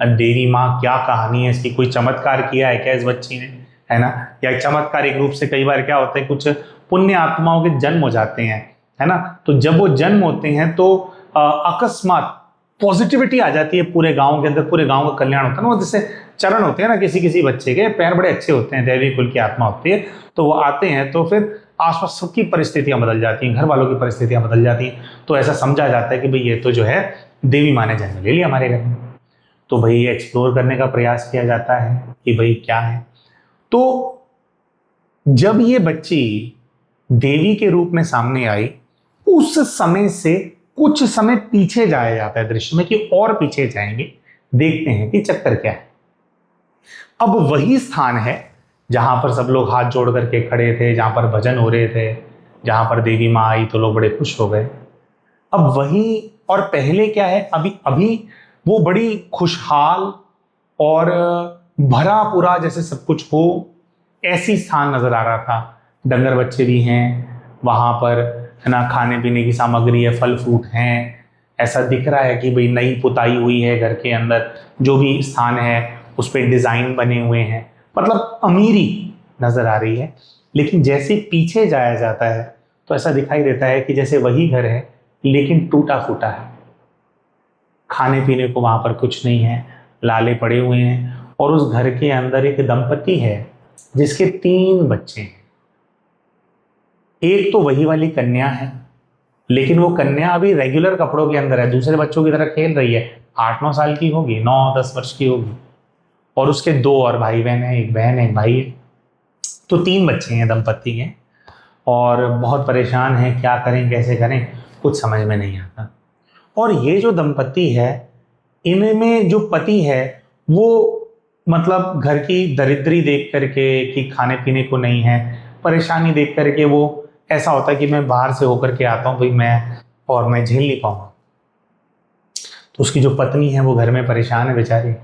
देवी माँ, क्या कहानी है इसकी, कोई चमत्कार किया है क्या इस बच्ची ने, है ना। या चमत्कारिक रूप से कई बार क्या होता है, कुछ पुण्य आत्माओं के जन्म हो जाते हैं, है ना। तो जब वो जन्म होते हैं तो अकस्मात पॉजिटिविटी आ जाती है पूरे गांव के अंदर, पूरे गांव का कल्याण होता है ना। वो जैसे चरण होते हैं ना किसी किसी बच्चे के, पैर बड़े अच्छे होते हैं, दैवी कुल की आत्मा होती है, तो वो आते हैं तो फिर आसपास सबकी परिस्थितियां बदल जाती हैं, घर वालों की परिस्थितियां बदल जाती हैं। तो ऐसा समझा जाता है कि भाई ये तो जो है देवी माँ ने जन्म ले लिया हमारे घर में। तो भाई एक्सप्लोर करने का प्रयास किया जाता है कि भाई क्या है। तो जब ये बच्ची देवी के रूप में सामने आई, उस समय से कुछ समय पीछे जाया जाता है दृश्य में, कि और पीछे जाएंगे, देखते हैं कि चक्कर क्या है। अब वही स्थान है जहां पर सब लोग हाथ जोड़ करके खड़े थे, जहां पर भजन हो रहे थे, जहां पर देवी माँ आई तो लोग बड़े खुश हो गए। अब वही, और पहले क्या है, अभी अभी वो बड़ी खुशहाल और भरा पूरा जैसे सब कुछ हो ऐसी स्थान नजर आ रहा था। डंगर बच्चे भी हैं वहां पर, है ना, खाने पीने की सामग्री है, फल फ्रूट हैं, ऐसा दिख रहा है कि भाई नई पुताई हुई है घर के अंदर, जो भी स्थान है उस पर डिजाइन बने हुए हैं, मतलब अमीरी नजर आ रही है। लेकिन जैसे पीछे जाया जाता है तो ऐसा दिखाई देता है कि जैसे वही घर है लेकिन टूटा फूटा है, खाने पीने को वहां पर कुछ नहीं है, लाले पड़े हुए हैं। और उस घर के अंदर एक दंपति है जिसके 3 बच्चे हैं। एक तो वही वाली कन्या है, लेकिन वो कन्या अभी रेगुलर कपड़ों के अंदर है, दूसरे बच्चों की तरह खेल रही है, 8-9 साल की होगी, 9-10 वर्ष की होगी। और उसके 2 और भाई बहन है, एक बहन है एक भाई है। तो 3 बच्चे हैं दंपति के, और बहुत परेशान है, क्या करें कैसे करें कुछ समझ में नहीं आता। और ये जो दंपति है, इनमें जो पति है वो मतलब घर की दरिद्री देख करके कि खाने पीने को नहीं है, परेशानी देख करके वो ऐसा होता है कि मैं बाहर से होकर के आता हूँ भाई, मैं झेल नहीं पाऊंगा। तो उसकी जो पत्नी है वो घर में परेशान है बेचारी,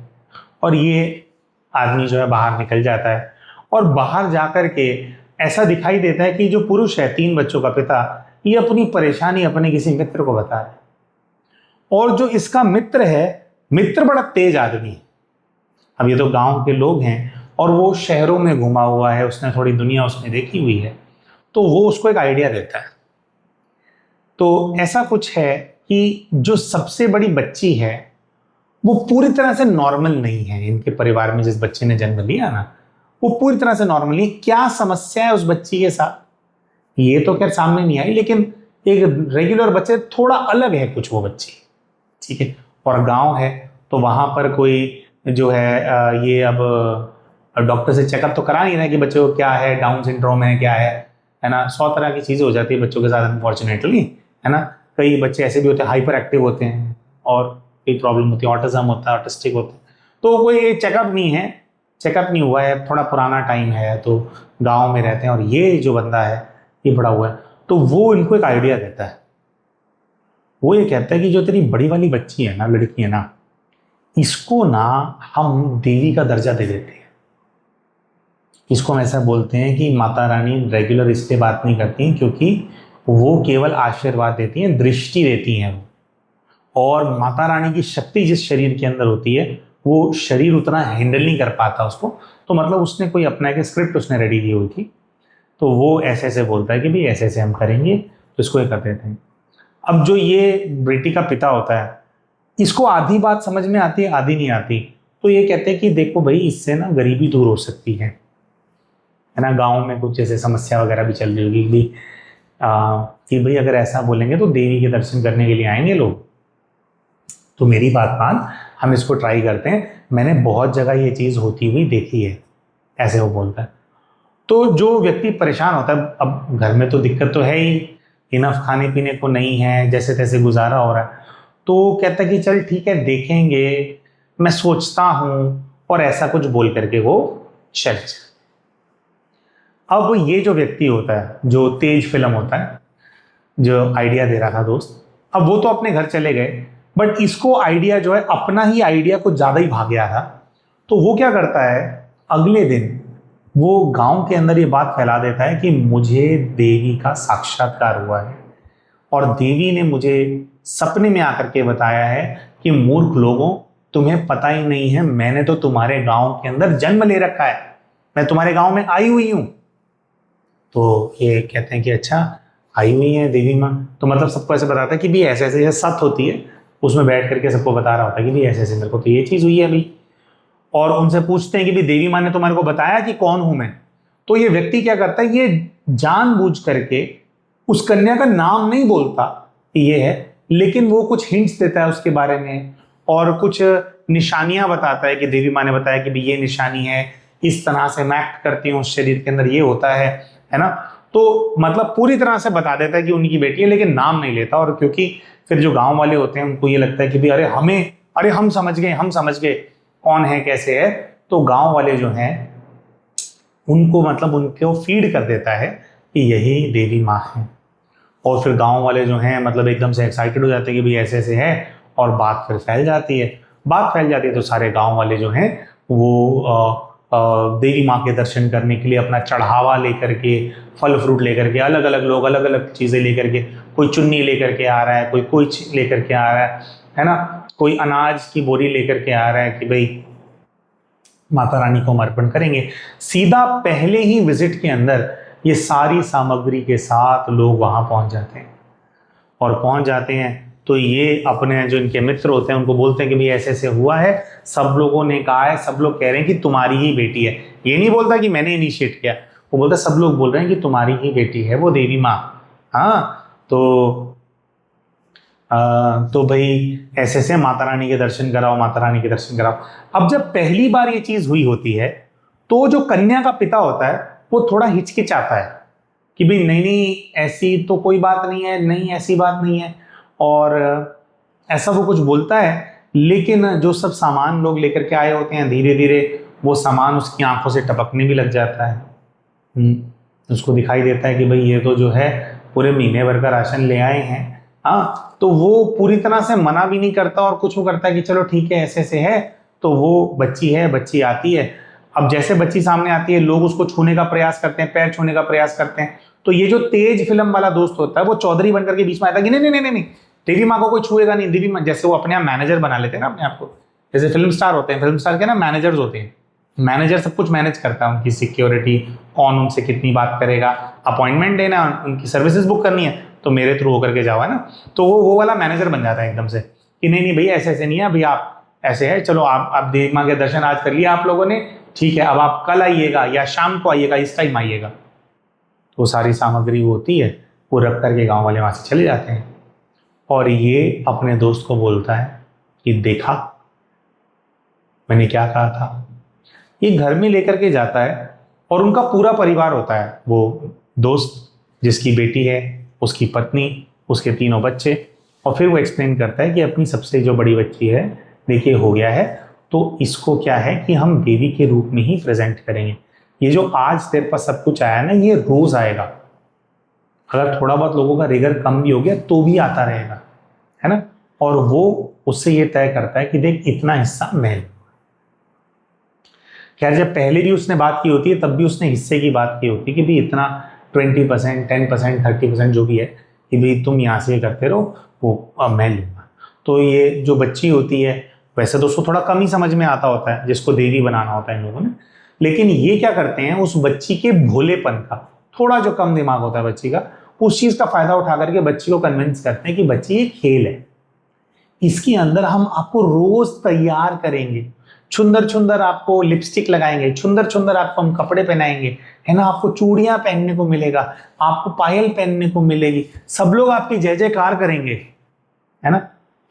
और ये आदमी जो है बाहर निकल जाता है। और बाहर जाकर के ऐसा दिखाई देता है कि जो पुरुष है 3 बच्चों का पिता, ये अपनी परेशानी अपने किसी मित्र को बता रहा है। और जो इसका मित्र है, मित्र बड़ा तेज आदमी है। अब ये तो गांव के लोग हैं और वो शहरों में घुमा हुआ है, उसने थोड़ी दुनिया उसने देखी हुई है, तो वो उसको एक आइडिया देता है। तो ऐसा कुछ है कि जो सबसे बड़ी बच्ची है वो पूरी तरह से नॉर्मल नहीं है। इनके परिवार में जिस बच्चे ने जन्म लिया ना, वो पूरी तरह से नॉर्मल नहीं। क्या समस्या है उस बच्ची के साथ, ये तो खैर सामने नहीं आई, लेकिन एक रेगुलर बच्चे थोड़ा अलग है कुछ वो बच्ची, ठीक है। और गांव है तो वहां पर कोई जो है ये अब डॉक्टर से चेकअप तो करा नहीं रहे कि बच्चे को क्या है, डाउन सिंड्रोम है क्या है ना। 100 तरह की चीजें हो जाती है बच्चों के साथ अनफॉर्चुनेटली, है ना। कई बच्चे ऐसे भी होते हैं हाइपर एक्टिव होते हैं और कई प्रॉब्लम होती है, ऑटिज्म होता है, ऑटिस्टिक होता है। तो कोई चेकअप नहीं है, चेकअप नहीं हुआ है, थोड़ा पुराना टाइम है, तो गाँव में रहते हैं। और ये जो बंदा है ये बड़ा हुआ है, तो वो इनको एक आइडिया देता है। वो ये कहता है कि जो तेरी बड़ी वाली बच्ची है ना, लड़की है ना, इसको ना हम देवी का दर्जा दे देते हैं। इसको हम ऐसा बोलते हैं कि माता रानी रेगुलर इसलिए बात नहीं करती क्योंकि वो केवल आशीर्वाद देती हैं, दृष्टि देती हैं वो। और माता रानी की शक्ति जिस शरीर के अंदर होती है वो शरीर उतना हैंडल नहीं कर पाता उसको। तो मतलब उसने कोई अपना एक स्क्रिप्ट उसने रेडी की हुई थी, तो वो ऐसे ऐसे बोलता है कि भाई ऐसे ऐसे हम करेंगे, तो इसको ये कर देते हैं। अब जो ये बेटी का पिता होता है, इसको आधी बात समझ में आती है, आधी नहीं आती। तो ये कहते हैं कि देखो भाई, इससे ना गरीबी दूर हो सकती है ना। गांव में कुछ जैसे समस्या वगैरह भी चल रही होगी कि भाई अगर ऐसा बोलेंगे तो देवी के दर्शन करने के लिए आएंगे लोग। तो मेरी बात मान, हम इसको ट्राई करते हैं, मैंने बहुत जगह ये चीज़ होती हुई देखी है, ऐसे वो बोलता है। तो जो व्यक्ति परेशान होता है, अब घर में तो दिक्कत तो है ही, इनफ खाने पीने को नहीं है, जैसे तैसे गुजारा हो रहा है, तो कहता है कि चल ठीक है देखेंगे, मैं सोचता हूँ, और ऐसा कुछ बोल करके वो चल जाए। अब ये जो व्यक्ति होता है, जो तेज फिल्म होता है, जो आइडिया दे रहा था दोस्त, अब वो तो अपने घर चले गए, बट इसको आइडिया जो है, अपना ही आइडिया कुछ ज्यादा ही भाग गया था। तो वो क्या करता है, अगले दिन वो गांव के अंदर ये बात फैला देता है कि मुझे देवी का साक्षात्कार हुआ है और देवी ने मुझे सपने में आकर के बताया है कि मूर्ख लोगों, तुम्हें पता ही नहीं है, मैंने तो तुम्हारे गांव के अंदर जन्म ले रखा है, मैं तुम्हारे गांव में आई हुई हूं। तो ये कहते हैं कि अच्छा आई हुई है देवी माँ, तो मतलब सबको ऐसे बताता है कि भी ऐसे ऐसे सत होती है, उसमें बैठ करके सबको बता रहा होता है कि भी ऐसे ऐसे मेरे को तो ये चीज हुई है अभी। और उनसे पूछते हैं कि भी देवी माँ ने तुम्हारे को बताया कि कौन हूं मैं। तो ये व्यक्ति क्या करता है, ये जानबूझ करके उस कन्या का नाम नहीं बोलता कि ये है, लेकिन वो कुछ हिंट्स देता है उसके बारे में और कुछ निशानियां बताता है कि देवी माँ ने बताया कि भी ये निशानी है, इस तरह से मैं एक्ट करती हूँ, शरीर के अंदर ये होता है ना। तो मतलब पूरी तरह से बता देता है कि उनकी बेटी है, लेकिन नाम नहीं लेता। और क्योंकि फिर जो गांव वाले होते हैं उनको ये लगता है कि भी अरे हम समझ गए कौन है कैसे है। तो गांव वाले जो हैं उनको मतलब उनको फीड कर देता है कि यही देवी माँ है। और फिर गांव वाले जो हैं मतलब एकदम से एक्साइटेड हो जाते हैं कि भाई ऐसे ऐसे है, और बात फिर फैल जाती है। तो सारे गांव वाले जो हैं वो देवी माँ के दर्शन करने के लिए अपना चढ़ावा लेकर के, फल फ्रूट लेकर के, अलग अलग लोग अलग अलग चीज़ें लेकर के, कोई चुन्नी लेकर के आ रहा है, कोई कुछ लेकर के आ रहा है ना, कोई अनाज की बोरी लेकर के आ रहा है कि भाई माता रानी को हम अर्पण करेंगे। सीधा पहले ही विजिट के अंदर ये सारी सामग्री के साथ लोग वहां पहुंच जाते हैं। और पहुंच जाते हैं तो ये अपने जो इनके मित्र होते हैं उनको बोलते हैं कि भाई ऐसे ऐसे हुआ है, सब लोगों ने कहा है, सब लोग कह रहे हैं कि तुम्हारी ही बेटी है। ये नहीं बोलता कि मैंने इनिशिएट किया, वो बोलता सब लोग बोल रहे हैं कि तुम्हारी ही बेटी है वो देवी माँ। हाँ तो भाई ऐसे ऐसे माता रानी के दर्शन कराओ, माता रानी के दर्शन कराओ। अब जब पहली बार ये चीज हुई होती है तो जो कन्या का पिता होता है वो थोड़ा हिचकिचाता है कि भाई नहीं ऐसी तो कोई बात नहीं है, नहीं ऐसी बात नहीं है, और ऐसा वो कुछ बोलता है। लेकिन जो सब सामान लोग लेकर के आए होते हैं, धीरे धीरे वो सामान उसकी आंखों से टपकने भी लग जाता है। उसको दिखाई देता है कि भाई ये तो जो है पूरे महीने भर का राशन ले आए हैं। हाँ, तो वो पूरी तरह से मना भी नहीं करता और कुछ वो करता है कि चलो ठीक है ऐसे ऐसे है। तो वो बच्ची आती है। अब जैसे बच्ची सामने आती है, लोग उसको छूने का प्रयास करते हैं, पैर छूने का प्रयास करते हैं। तो ये जो तेज फिल्म वाला दोस्त होता है वो चौधरी बनकर के बीच में आता है कि नहीं, देवी माँ को कोई छुएगा नहीं। देवी माँ, जैसे वो अपने आप मैनेजर बना लेते हैं ना अपने आप को, जैसे फिल्म स्टार होते हैं, फिल्म स्टार के ना मैनेजर्स होते हैं। मैनेजर सब कुछ मैनेज करता है, उनकी सिक्योरिटी, कौन उनसे कितनी बात करेगा, अपॉइंटमेंट देना, उनकी सर्विसेज बुक करनी है, तो तो मेरे थ्रू होकर के जाओ, है ना। तो वो वाला मैनेजर बन जाता है एकदम से कि नहीं नहीं भैया ऐसे ऐसे नहीं है, भैया आप ऐसे है, चलो आप देवी माँ के दर्शन आज कर लिया आप लोगों ने, ठीक है, अब आप कल आइएगा या शाम को आइएगा, इस टाइम आइएगा। तो सारी सामग्री वो होती है, वो रख करके गाँव वाले वहाँ से चले जाते हैं। और ये अपने दोस्त को बोलता है कि देखा मैंने क्या कहा था। ये घर में लेकर के जाता है और उनका पूरा परिवार होता है, वो दोस्त जिसकी बेटी है, उसकी पत्नी, उसके तीनों बच्चे, और फिर वो एक्सप्लेन करता है कि अपनी सबसे जो बड़ी बच्ची है देखिए हो गया है, तो इसको क्या है कि हम देवी के रूप में ही प्रेजेंट करेंगे। ये जो आज तेरे पास सब कुछ आया ना, ये रोज आएगा, अगर थोड़ा बहुत लोगों का रिगर कम भी हो गया तो भी आता रहेगा, है ना। और वो उससे ये तय करता है कि देख इतना हिस्सा मैं। खैर जब पहले भी उसने बात की होती है तब भी उसने हिस्से की बात की होती है कि भाई इतना 20%, 10%, 30% जो भी है कि भाई तुम यहाँ से करते रहो, वो मैं लूँगा। तो ये जो बच्ची होती है, वैसे तो उसको थोड़ा कम ही समझ में आता होता है, जिसको देवी बनाना होता है इन लोगों ने, लेकिन ये क्या करते हैं, उस बच्ची के भोलेपन का, थोड़ा जो कम दिमाग होता है बच्ची का, उस चीज़ का फायदा उठा करके बच्ची को कन्विंस करते हैं कि बच्ची ये खेल है, इसके अंदर हम आपको रोज तैयार करेंगे, सुंदर सुंदर आपको लिपस्टिक लगाएंगे, सुंदर सुंदर आपको हम कपड़े पहनाएंगे, है ना, आपको चूड़ियां पहनने को मिलेगा, आपको पायल पहनने को मिलेगी, सब लोग आपकी जय जयकार करेंगे, है ना।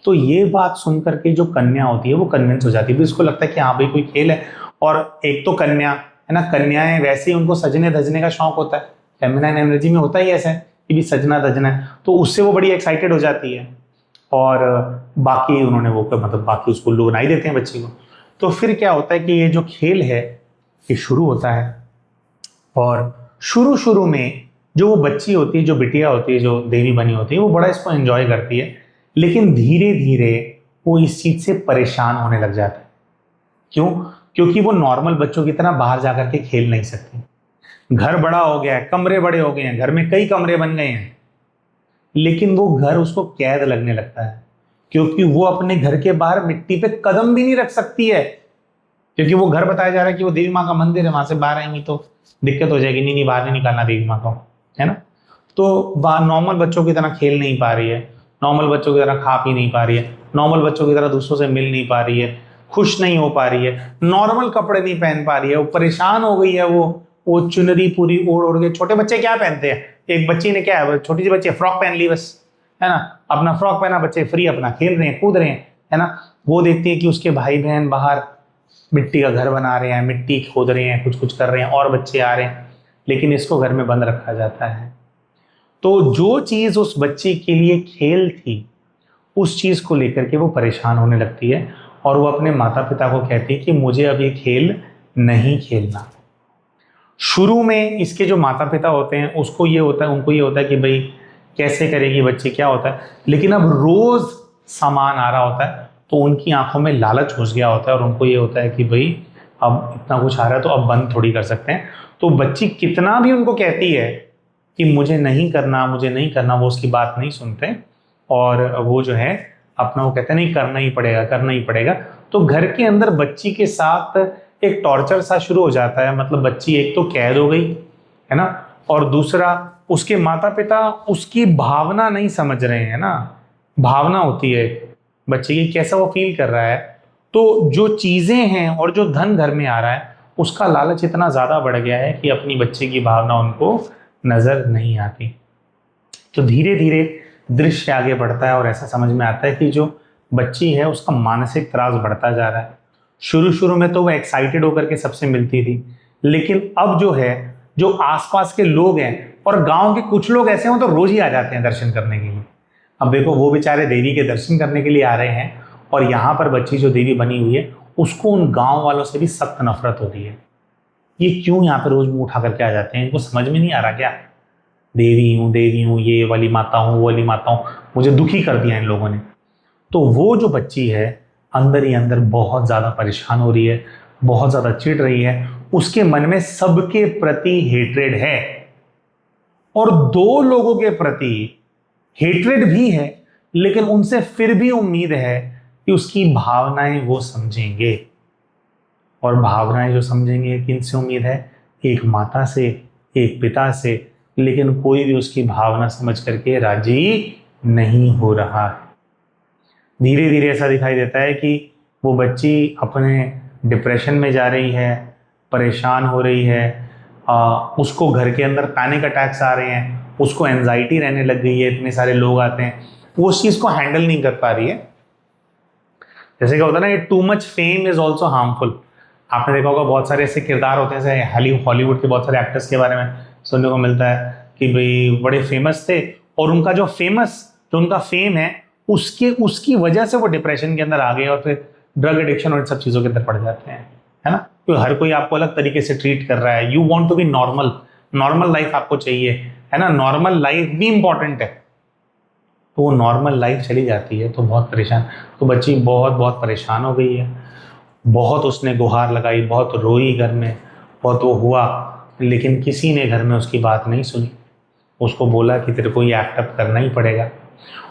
तो ये बात सुन करके जो कन्या होती है वो कन्विंस हो जाती है, उसको लगता है कि हाँ भाई कोई खेल है। और एक तो कन्या है ना, कन्याएं वैसे ही उनको सजने धजने का शौक होता है, फेमिनाइन एनर्जी में होता ही ऐसा है कि भी सजना धजना है, तो उससे वो बड़ी एक्साइटेड हो जाती है। और बाकी उन्होंने वो मतलब बाकी उसको लोग बना ही देते हैं बच्ची को। तो फिर क्या होता है कि ये जो खेल है ये शुरू होता है, और शुरू में जो वो बच्ची होती है, जो बिटिया होती है, जो देवी बनी होती है, वो बड़ा इसको एंजॉय करती है, लेकिन धीरे धीरे वो इस चीज से परेशान होने लग जाता है। क्यों? क्योंकि वो नॉर्मल बच्चों की तरह बाहर जाकर के खेल नहीं सकती। घर बड़ा हो गया है, कमरे बड़े हो गए हैं, घर में कई कमरे बन गए हैं, लेकिन वो घर उसको कैद लगने लगता है, क्योंकि वो अपने घर के बाहर मिट्टी पे कदम भी नहीं रख सकती है, क्योंकि वो घर बताया जा रहा है कि वो देवी माँ का मंदिर है, वहां से बाहर आएंगी तो दिक्कत हो जाएगी, नहीं बाहर नहीं निकालना देवी माँ को, है ना। तो नॉर्मल बच्चों की तरह खेल नहीं पा रही है, नॉर्मल बच्चों की तरह खा पी नहीं पा रही है, नॉर्मल बच्चों की तरह दूसरों से मिल नहीं पा रही है, खुश नहीं हो पा रही है, नॉर्मल कपड़े नहीं पहन पा रही है, वो परेशान हो गई है। वो चुनरी पूरी ओढ़ ओढ़ के, छोटे बच्चे क्या पहनते हैं, एक बच्ची ने क्या है, छोटी सी बच्ची फ्रॉक पहन ली बस, है ना, अपना फ्रॉक पहना, बच्चे फ्री अपना खेल रहे हैं, कूद रहे हैं, है ना। वो देखती है कि उसके भाई बहन बाहर मिट्टी का घर बना रहे हैं, मिट्टी खोद रहे हैं, कुछ कुछ कर रहे हैं, और बच्चे आ रहे हैं, लेकिन इसको घर में बंद रखा जाता है। तो जो चीज उस बच्ची के लिए खेल थी, उस चीज को लेकर के वो परेशान होने लगती है, और वो अपने माता पिता को कहती है कि मुझे अब ये खेल नहीं खेलना। शुरू में इसके जो माता पिता होते हैं उसको ये होता है, उनको ये होता है कि भाई कैसे करेगी बच्ची, क्या होता है, लेकिन अब रोज सामान आ रहा होता है तो उनकी आंखों में लालच घुस गया होता है, और उनको ये होता है कि भाई अब इतना कुछ आ रहा है तो अब बंद थोड़ी कर सकते हैं। तो बच्ची कितना भी उनको कहती है कि मुझे नहीं करना, मुझे नहीं करना, वो उसकी बात नहीं सुनते, और वो जो है अपना वो कहते हैं नहीं करना ही पड़ेगा, करना ही पड़ेगा। तो घर के अंदर बच्ची के साथ एक टॉर्चर सा शुरू हो जाता है, मतलब बच्ची एक तो कैद हो गई, है ना, और दूसरा उसके माता पिता उसकी भावना नहीं समझ रहे हैं ना। भावना होती है बच्चे की, कैसा वो फील कर रहा है, तो जो चीजें हैं और जो धन घर में आ रहा है उसका लालच इतना ज्यादा बढ़ गया है कि अपनी बच्चे की भावना उनको नजर नहीं आती। तो धीरे धीरे दृश्य आगे बढ़ता है और ऐसा समझ में आता है कि जो बच्ची है उसका मानसिक त्रास बढ़ता जा रहा है। शुरू में तो वो एक्साइटेड होकर के सबसे मिलती थी, लेकिन अब जो है, जो आसपास के लोग हैं और गांव के कुछ लोग ऐसे हो तो रोज ही आ जाते हैं दर्शन करने के लिए। अब देखो वो बेचारे देवी के दर्शन करने के लिए आ रहे हैं, और यहाँ पर बच्ची जो देवी बनी हुई है उसको उन गांव वालों से भी सख्त नफरत होती है। ये क्यों यहाँ पर रोज मुंह उठा करके आ जाते हैं, इनको समझ में नहीं आ रहा क्या, देवी हूँ, ये वाली माता हूँ, वो वाली माता हूँ, मुझे दुखी कर दिया इन लोगों ने। तो वो जो बच्ची है अंदर ही अंदर बहुत ज़्यादा परेशान हो रही है, बहुत ज़्यादा चिढ़ रही है, उसके मन में सबके प्रति हेट्रेड है, और दो लोगों के प्रति हेट्रेड भी है, लेकिन उनसे फिर भी उम्मीद है कि उसकी भावनाएं वो समझेंगे। और भावनाएं जो समझेंगे, किनसे उम्मीद है, एक माता से, एक पिता से, लेकिन कोई भी उसकी भावना समझ करके राजी नहीं हो रहा है। धीरे धीरे ऐसा दिखाई देता है कि वो बच्ची अपने डिप्रेशन में जा रही है, परेशान हो रही है, उसको घर के अंदर पैनिक अटैक्स आ रहे हैं, उसको एंजाइटी रहने लग गई है, इतने सारे लोग आते हैं, वो उस चीज़ को हैंडल नहीं कर पा रही है। जैसे क्या होता है ना, too much fame is also harmful. आपने देखा होगा बहुत सारे ऐसे किरदार होते हैं, जैसे हॉलीवुड के बहुत सारे एक्टर्स के बारे में सुनने को मिलता है कि भाई बड़े फेमस थे और उनका जो उनका फेम है उसकी वजह से वो डिप्रेशन के अंदर आ गए और फिर ड्रग एडिक्शन और सब चीज़ों के अंदर पड़ जाते हैं, है ना। तो हर कोई आपको अलग तरीके से ट्रीट कर रहा है। You want to be normal life आपको चाहिए, है ना, नॉर्मल लाइफ भी इंपॉर्टेंट है। तो वो नॉर्मल लाइफ चली जाती है तो बहुत परेशान, तो बच्ची बहुत बहुत परेशान हो गई है। बहुत उसने गुहार लगाई, बहुत रोई घर में, बहुत वो हुआ, लेकिन किसी ने घर में उसकी बात नहीं सुनी। उसको बोला कि तेरे को ये एक्टअप करना ही पड़ेगा।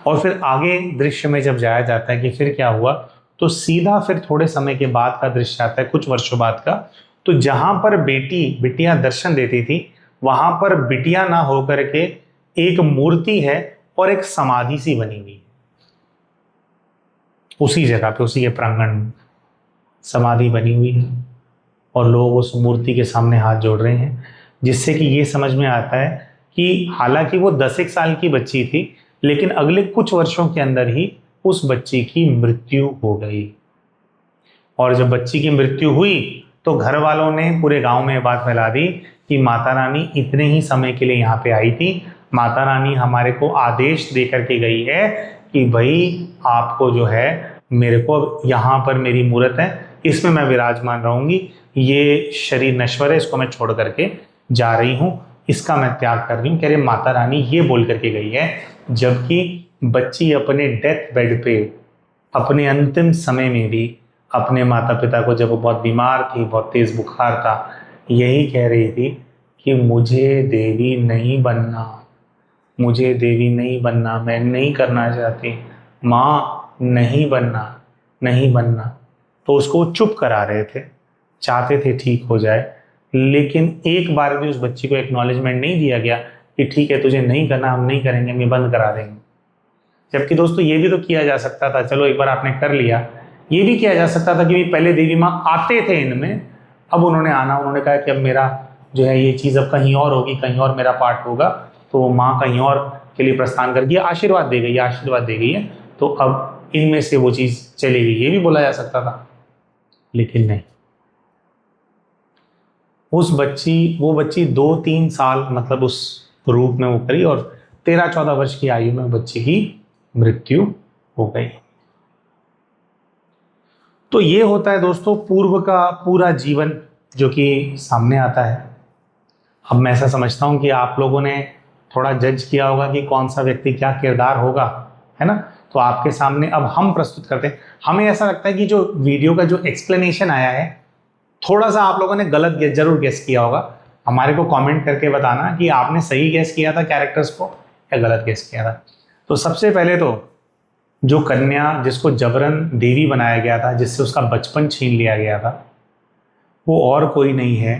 और फिर आगे दृश्य में जब जाया जाता है कि फिर क्या हुआ, तो सीधा फिर थोड़े समय के बाद का दृश्य आता है, कुछ वर्षों बाद का। तो जहां पर बिटिया दर्शन देती थी, वहां पर बिटिया ना होकर के एक मूर्ति है और एक समाधि सी बनी हुई है। उसी जगह पे, उसी के प्रांगण में समाधि बनी हुई है और लोग उस मूर्ति के सामने हाथ जोड़ रहे हैं, जिससे कि ये समझ में आता है कि हालांकि वो 10 साल की बच्ची थी, लेकिन अगले कुछ वर्षों के अंदर ही उस बच्ची की मृत्यु हो गई। और जब बच्ची की मृत्यु हुई तो घर वालों ने पूरे गांव में बात फैला दी कि माता रानी इतने ही समय के लिए यहाँ पे आई थी, माता रानी हमारे को आदेश दे करके गई है कि भाई आपको जो है, मेरे को यहाँ पर मेरी मूर्त है, इसमें मैं विराजमान रहूंगी, ये शरीर नश्वर है, इसको मैं छोड़ करके जा रही हूँ, इसका मैं त्याग कर रही हूँ। कह रहे माता रानी ये बोल करके गई है, जबकि बच्ची अपने डेथ बेड पे अपने अंतिम समय में भी अपने माता पिता को, जब वो बहुत बीमार थी, बहुत तेज बुखार था, यही कह रही थी कि मुझे देवी नहीं बनना, मुझे देवी नहीं बनना, मैं नहीं करना चाहती, माँ नहीं बनना, नहीं बनना। तो उसको चुप करा रहे थे, चाहते थे ठीक हो जाए, लेकिन एक बार भी उस बच्ची को एक्नॉलेजमेंट नहीं दिया गया कि ठीक है तुझे नहीं करना, हम नहीं करेंगे, हम ये बंद करा देंगे। जबकि दोस्तों ये भी तो किया जा सकता था, चलो एक बार आपने कर लिया, ये भी किया जा सकता था कि पहले देवी माँ आते थे इनमें, अब उन्होंने आना, उन्होंने कहा कि अब मेरा जो है ये चीज़ अब कहीं और होगी, कहीं और मेरा पार्ट होगा, तो माँ कहीं और के लिए प्रस्थान करके आशीर्वाद दे गई है, तो अब इनमें से वो चीज़ चलेगी, ये भी बोला जा सकता था। लेकिन नहीं, वो बच्ची 2-3 साल मतलब उस रूप में वो करी और 13-14 वर्ष की आयु में बच्ची की मृत्यु हो गई। तो ये होता है दोस्तों पूर्व का पूरा जीवन जो कि सामने आता है। अब मैं ऐसा समझता हूं कि आप लोगों ने थोड़ा जज किया होगा कि कौन सा व्यक्ति क्या किरदार होगा, है ना। तो आपके सामने अब हम प्रस्तुत करते हैं। हमें ऐसा लगता है कि जो वीडियो का जो एक्सप्लेनेशन आया है, थोड़ा सा आप लोगों ने गलत जरूर गेस किया होगा। हमारे को कमेंट करके बताना कि आपने सही गेस किया था कैरेक्टर्स को या गलत गेस किया था। तो सबसे पहले तो जो कन्या जिसको जबरन देवी बनाया गया था, जिससे उसका बचपन छीन लिया गया था, वो और कोई नहीं है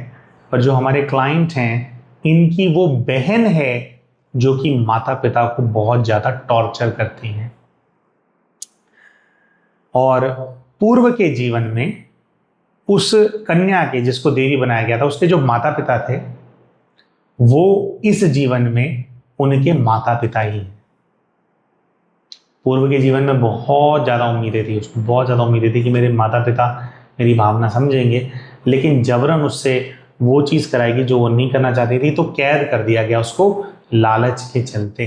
पर जो हमारे क्लाइंट हैं, इनकी वो बहन है जो कि माता पिता को बहुत ज्यादा टॉर्चर करती हैं। और पूर्व के जीवन में उस कन्या के, जिसको देवी बनाया गया था, उसके जो माता पिता थे वो इस जीवन में उनके माता पिता ही हैं। पूर्व के जीवन में बहुत ज़्यादा उम्मीदें थी उसको, बहुत ज़्यादा उम्मीदें थी कि मेरे माता पिता मेरी भावना समझेंगे, लेकिन जबरन उससे वो चीज़ कराएगी जो वो नहीं करना चाहती थी, तो कैद कर दिया गया उसको लालच के चलते।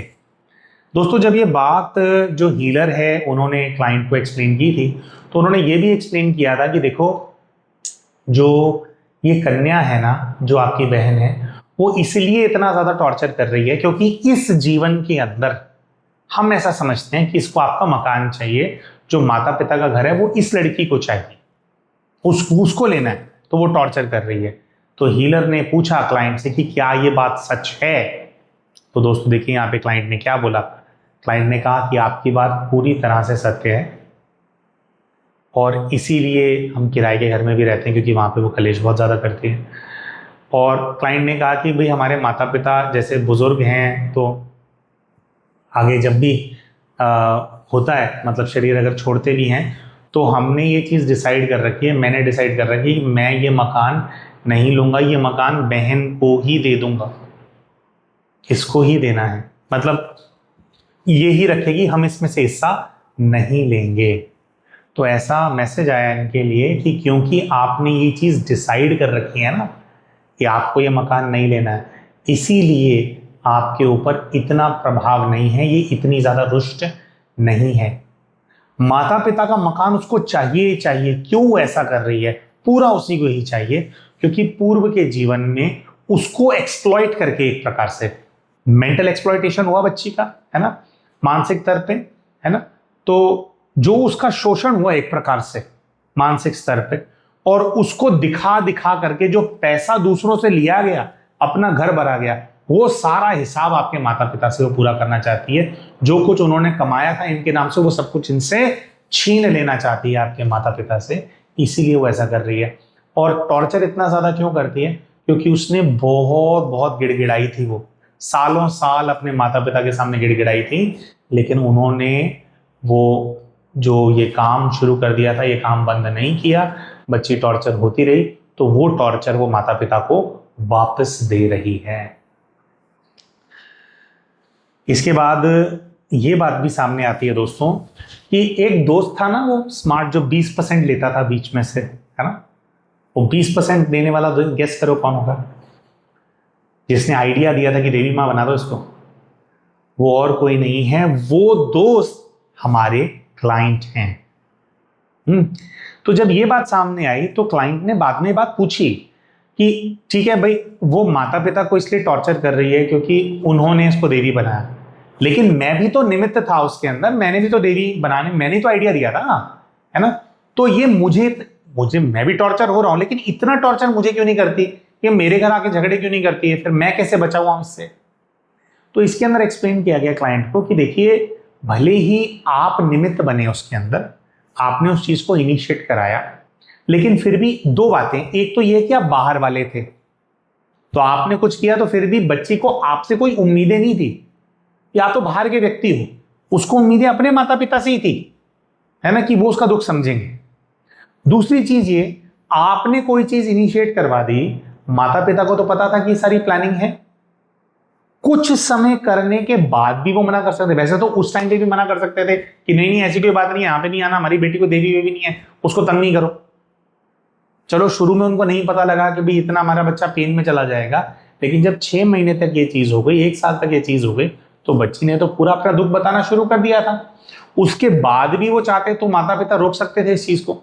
दोस्तों जब ये बात जो हीलर है उन्होंने क्लाइंट को एक्सप्लेन की थी, तो उन्होंने ये भी एक्सप्लेन किया था कि देखो जो ये कन्या है ना, जो आपकी बहन है, वो इसलिए इतना ज़्यादा टॉर्चर कर रही है क्योंकि इस जीवन के अंदर हम ऐसा समझते हैं कि इसको आपका मकान चाहिए, जो माता पिता का घर है वो इस लड़की को चाहिए, उसको लेना है, तो वो टॉर्चर कर रही है। तो हीलर ने पूछा क्लाइंट से कि क्या ये बात सच है। तो दोस्तों देखिए यहाँ पे क्लाइंट ने क्या बोला। क्लाइंट ने कहा कि आपकी बात पूरी तरह से सत्य है और इसीलिए हम किराए के घर में भी रहते हैं, क्योंकि वहाँ पे वो कलेश बहुत ज़्यादा करती है। और क्लाइंट ने कहा कि भाई हमारे माता पिता जैसे बुजुर्ग हैं, तो आगे जब भी होता है, मतलब शरीर अगर छोड़ते भी हैं, तो हमने ये चीज़ डिसाइड कर रखी है, मैंने डिसाइड कर रखी है कि मैं ये मकान नहीं लूँगा, ये मकान बहन को ही दे दूँगा, इसको ही देना है, मतलब ये ही रखेगी, हम इसमें से हिस्सा नहीं लेंगे। तो ऐसा मैसेज आया इनके लिए कि क्योंकि आपने ये चीज़ डिसाइड कर रखी है ना कि आपको ये मकान नहीं लेना है, इसीलिए आपके ऊपर इतना प्रभाव नहीं है, ये इतनी ज़्यादा रुष्ट नहीं है। माता पिता का मकान उसको चाहिए ही चाहिए। क्यों ऐसा कर रही है? पूरा उसी को ही चाहिए, क्योंकि पूर्व के जीवन में उसको एक्सप्लॉइट करके, एक प्रकार से मेंटल एक्सप्लॉइटेशन हुआ बच्ची का, है ना, मानसिक स्तर पे, है ना, तो जो उसका शोषण हुआ एक प्रकार से मानसिक स्तर पे, और उसको दिखा दिखा करके जो पैसा दूसरों से लिया गया, अपना घर भरा गया, वो सारा हिसाब आपके माता पिता से वो पूरा करना चाहती है। जो कुछ उन्होंने कमाया था इनके नाम से, वो सब कुछ इनसे छीन लेना चाहती है आपके माता पिता से, इसीलिए वो ऐसा कर रही है। और टॉर्चर इतना ज्यादा क्यों करती है? क्योंकि उसने बहुत बहुत गिड़गिड़ाई थी, वो सालों साल अपने माता पिता के सामने गिड़गिड़ाई थी, लेकिन उन्होंने वो जो ये काम शुरू कर दिया था, ये काम बंद नहीं किया, बच्ची टॉर्चर होती रही, तो वो टॉर्चर वो माता पिता को वापस दे रही है। इसके बाद ये बात भी सामने आती है दोस्तों कि एक दोस्त था ना, वो स्मार्ट, जो 20% लेता था बीच में से, है ना, वो 20% देने वाला गेस करो कौन होगा? जिसने आइडिया दिया था कि देवी माँ बना दो इसको, वो और कोई नहीं है, वो दोस्त हमारे क्लाइंट हैं। तो जब ये बात सामने आई तो क्लाइंट ने बाद में बात पूछी कि ठीक है भाई, वो माता पिता को इसलिए टॉर्चर कर रही है क्योंकि उन्होंने इसको देवी बनाया, लेकिन मैं भी तो निमित्त था उसके अंदर, मैंने भी तो देवी बनाने, मैंने तो आइडिया दिया था, है ना, तो ये मुझे मैं भी टॉर्चर हो रहा हूं, लेकिन इतना टॉर्चर मुझे क्यों नहीं करती, ये मेरे घर आके झगड़े क्यों नहीं करती है, फिर मैं कैसे बचा हुआ इससे? तो इसके अंदर एक्सप्लेन किया गया क्लाइंट को कि देखिए, भले ही आप निमित्त बने उसके अंदर, आपने उस चीज को इनिशिएट कराया, लेकिन फिर भी दो बातें, एक तो ये कि आप बाहर वाले थे, तो आपने कुछ किया, तो फिर भी बच्ची को आपसे कोई उम्मीदें नहीं थी, या तो बाहर के व्यक्ति हो, उसको उम्मीदें अपने माता पिता से ही थी, है ना, कि वो उसका दुख समझेंगे। दूसरी चीज ये, आपने कोई चीज इनिशिएट करवा दी, माता पिता को तो पता था कि सारी प्लानिंग है, कुछ समय करने के बाद भी वो मना कर सकते, वैसे तो उस टाइम पे भी मना कर सकते थे कि नहीं नहीं ऐसी कोई बात नहीं है, यहाँ पे नहीं आना, हमारी बेटी को देवी वेवी नहीं है, उसको तंग नहीं करो। चलो शुरू में उनको नहीं पता लगा कि भाई इतना हमारा बच्चा पेन में चला जाएगा, लेकिन जब 6 महीने तक ये चीज हो गई, 1 साल तक ये चीज हो गई, तो बच्ची ने तो पूरा अपना दुख बताना शुरू कर दिया था। उसके बाद भी वो चाहते तो माता पिता रोक सकते थे इस चीज को,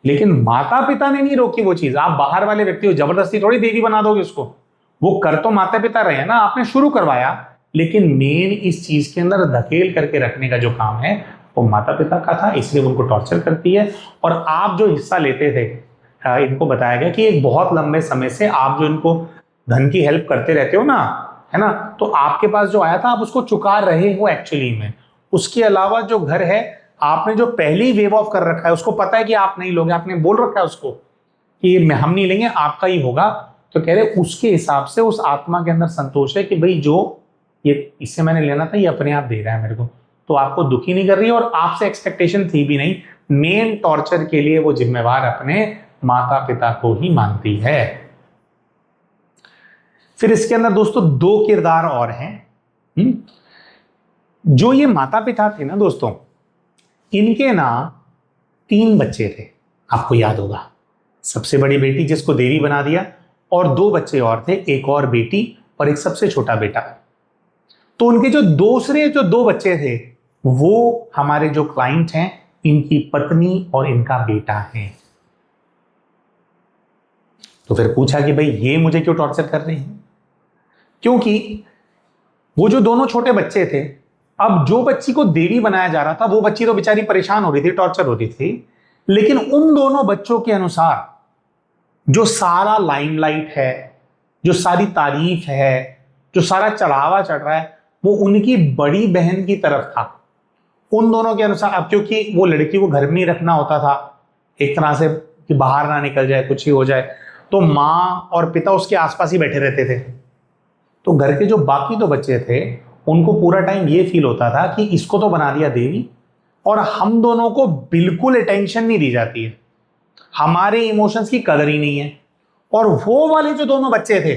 लेकिन माता पिता ने नहीं रोकी वो चीज। आप बाहर वाले व्यक्ति हो, जबरदस्ती थोड़ी देवी बना दोगे उसको, वो कर तो माता पिता रहे हैं ना, आपने शुरू करवाया, लेकिन मेन इस चीज के अंदर धकेल करके रखने का जो काम है वो माता पिता का था, इसलिए उनको टॉर्चर करती है। और आप जो हिस्सा लेते थे, इनको बताया गया कि एक बहुत लंबे समय से आप जो इनको धन की हेल्प करते रहते हो ना, है ना, तो आपके पास जो आया था आप उसको चुका रहे हो एक्चुअली में। उसके अलावा जो घर है, आपने जो पहली वेव ऑफ कर रखा है, उसको पता है कि आप नहीं लोगे, आपने बोल रखा है उसको कि हम नहीं लेंगे, आपका ही होगा। तो कह रहे उसके हिसाब से उस आत्मा के अंदर संतोष है कि भाई जो ये इससे मैंने लेना था, ये अपने आप दे रहा है मेरे को, तो आपको दुखी नहीं कर रही है, और आपसे एक्सपेक्टेशन थी भी नहीं। मेन टॉर्चर के लिए वो जिम्मेवार अपने माता पिता को ही मानती है। फिर इसके अंदर दोस्तों 2 किरदार और हैं। जो ये माता पिता थे ना दोस्तों, इनके ना 3 बच्चे थे, आपको याद होगा। सबसे बड़ी बेटी जिसको देवी बना दिया, और 2 बच्चे और थे, एक और बेटी और एक सबसे छोटा बेटा। तो उनके जो दूसरे जो 2 बच्चे थे, वो हमारे जो क्लाइंट हैं, इनकी पत्नी और इनका बेटा है। तो फिर पूछा कि भाई ये मुझे क्यों टॉर्चर कर रहे हैं? क्योंकि वो जो दोनों छोटे बच्चे थे, अब जो बच्ची को देवी बनाया जा रहा था, वो बच्ची तो बेचारी परेशान हो रही थी, टॉर्चर हो रही थी, लेकिन उन दोनों बच्चों के अनुसार जो सारा लाइमलाइट है, जो सारी तारीफ है, जो सारा चढ़ावा चढ़ रहा है, वो उनकी बड़ी बहन की तरफ था। उन दोनों के अनुसार, अब क्योंकि वो लड़की को घर में ही रखना होता था एक तरह से कि बाहर ना निकल जाए, कुछ ही हो जाए, तो माँ और पिता उसके आसपास ही बैठे रहते थे। तो घर के जो बाकी दो बच्चे थे उनको पूरा टाइम ये फील होता था कि इसको तो बना दिया देवी और हम दोनों को बिल्कुल अटेंशन नहीं दी जाती है, हमारे इमोशंस की कदर ही नहीं है। और वो वाले जो दोनों बच्चे थे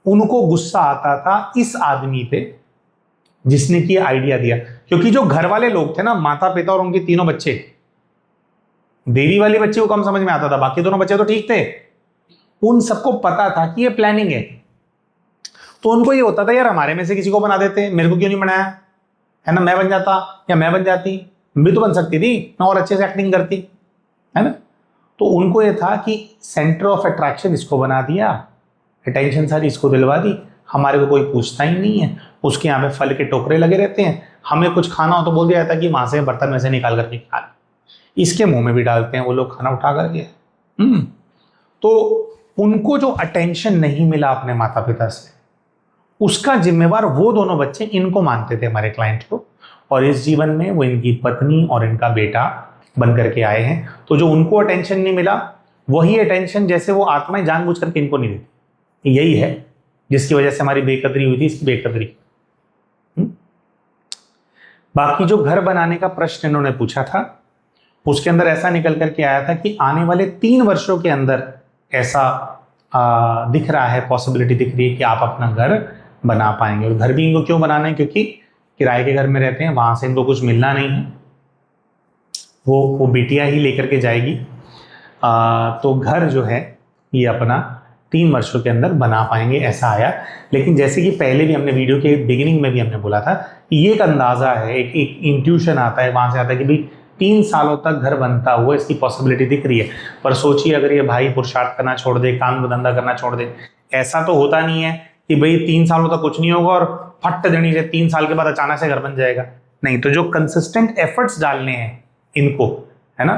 उनको गुस्सा आता था इस आदमी पे जिसने कि आइडिया दिया, क्योंकि जो घर वाले लोग थे ना, माता पिता और उनके तीनों बच्चे, देवी वाले बच्चे को कम समझ में आता था, बाकी दोनों बच्चे तो ठीक थे, उन सबको पता था कि ये प्लानिंग है। तो उनको ये होता था यार हमारे में से किसी को बना देते, मेरे को क्यों नहीं बनाया, है ना, मैं बन जाता या मैं बन जाती, भी तो बन सकती थी, मैं और अच्छे से एक्टिंग करती, है ना। तो उनको ये था कि सेंटर ऑफ अट्रैक्शन इसको बना दिया, अटेंशन सारी इसको दिलवा दी, हमारे को कोई पूछता ही नहीं है, उसके यहाँ पे फल के टोकरे लगे रहते हैं, हमें कुछ खाना हो तो बोल दिया जाता है कि वहां से बर्तन में से निकाल करके खा ले, इसके मुंह में भी डालते हैं वो लोग खाना उठा करके। तो उनको जो अटेंशन नहीं मिला अपने माता पिता से, उसका जिम्मेवार वो दोनों बच्चे इनको मानते थे, हमारे क्लाइंट को, और इस जीवन में वो इनकी पत्नी और इनका बेटा बन करके आए हैं। तो जो उनको अटेंशन नहीं मिला वही अटेंशन जैसे वो आत्माएं जानबूझ करके इनको नहीं देती, यही है जिसकी वजह से हमारी बेकदरी हुई थी, इसकी बेकदरी। बाकी जो घर बनाने का प्रश्न इन्होंने पूछा था उसके अंदर ऐसा निकल करके आया था कि आने वाले 3 वर्षों के अंदर ऐसा दिख रहा है, पॉसिबिलिटी दिख रही है कि आप अपना घर बना पाएंगे। और घर भी इनको क्यों बनाना है, क्योंकि किराए के घर में रहते हैं, वहां से इनको कुछ मिलना नहीं है, वो बिटिया ही लेकर के जाएगी। तो घर जो है ये अपना 3 वर्षों के अंदर बना पाएंगे, ऐसा आया। लेकिन जैसे कि पहले भी हमने वीडियो के बिगिनिंग में भी हमने बोला था, ये एक अंदाजा है, एक इंट्यूशन आता है, वहां से आता है कि भाई 3 सालों तक घर बनता हुआ इसकी पॉसिबिलिटी दिख रही है। पर सोचिए अगर ये भाई पुरुषार्थ करना छोड़ दे, काम धंधा करना छोड़ दे, ऐसा तो होता नहीं है कि भाई 3 सालों तक कुछ नहीं होगा और फट देनी से 3 साल के बाद अचानक से घर बन जाएगा, नहीं। तो जो कंसिस्टेंट एफर्ट्स डालने हैं इनको, है ना,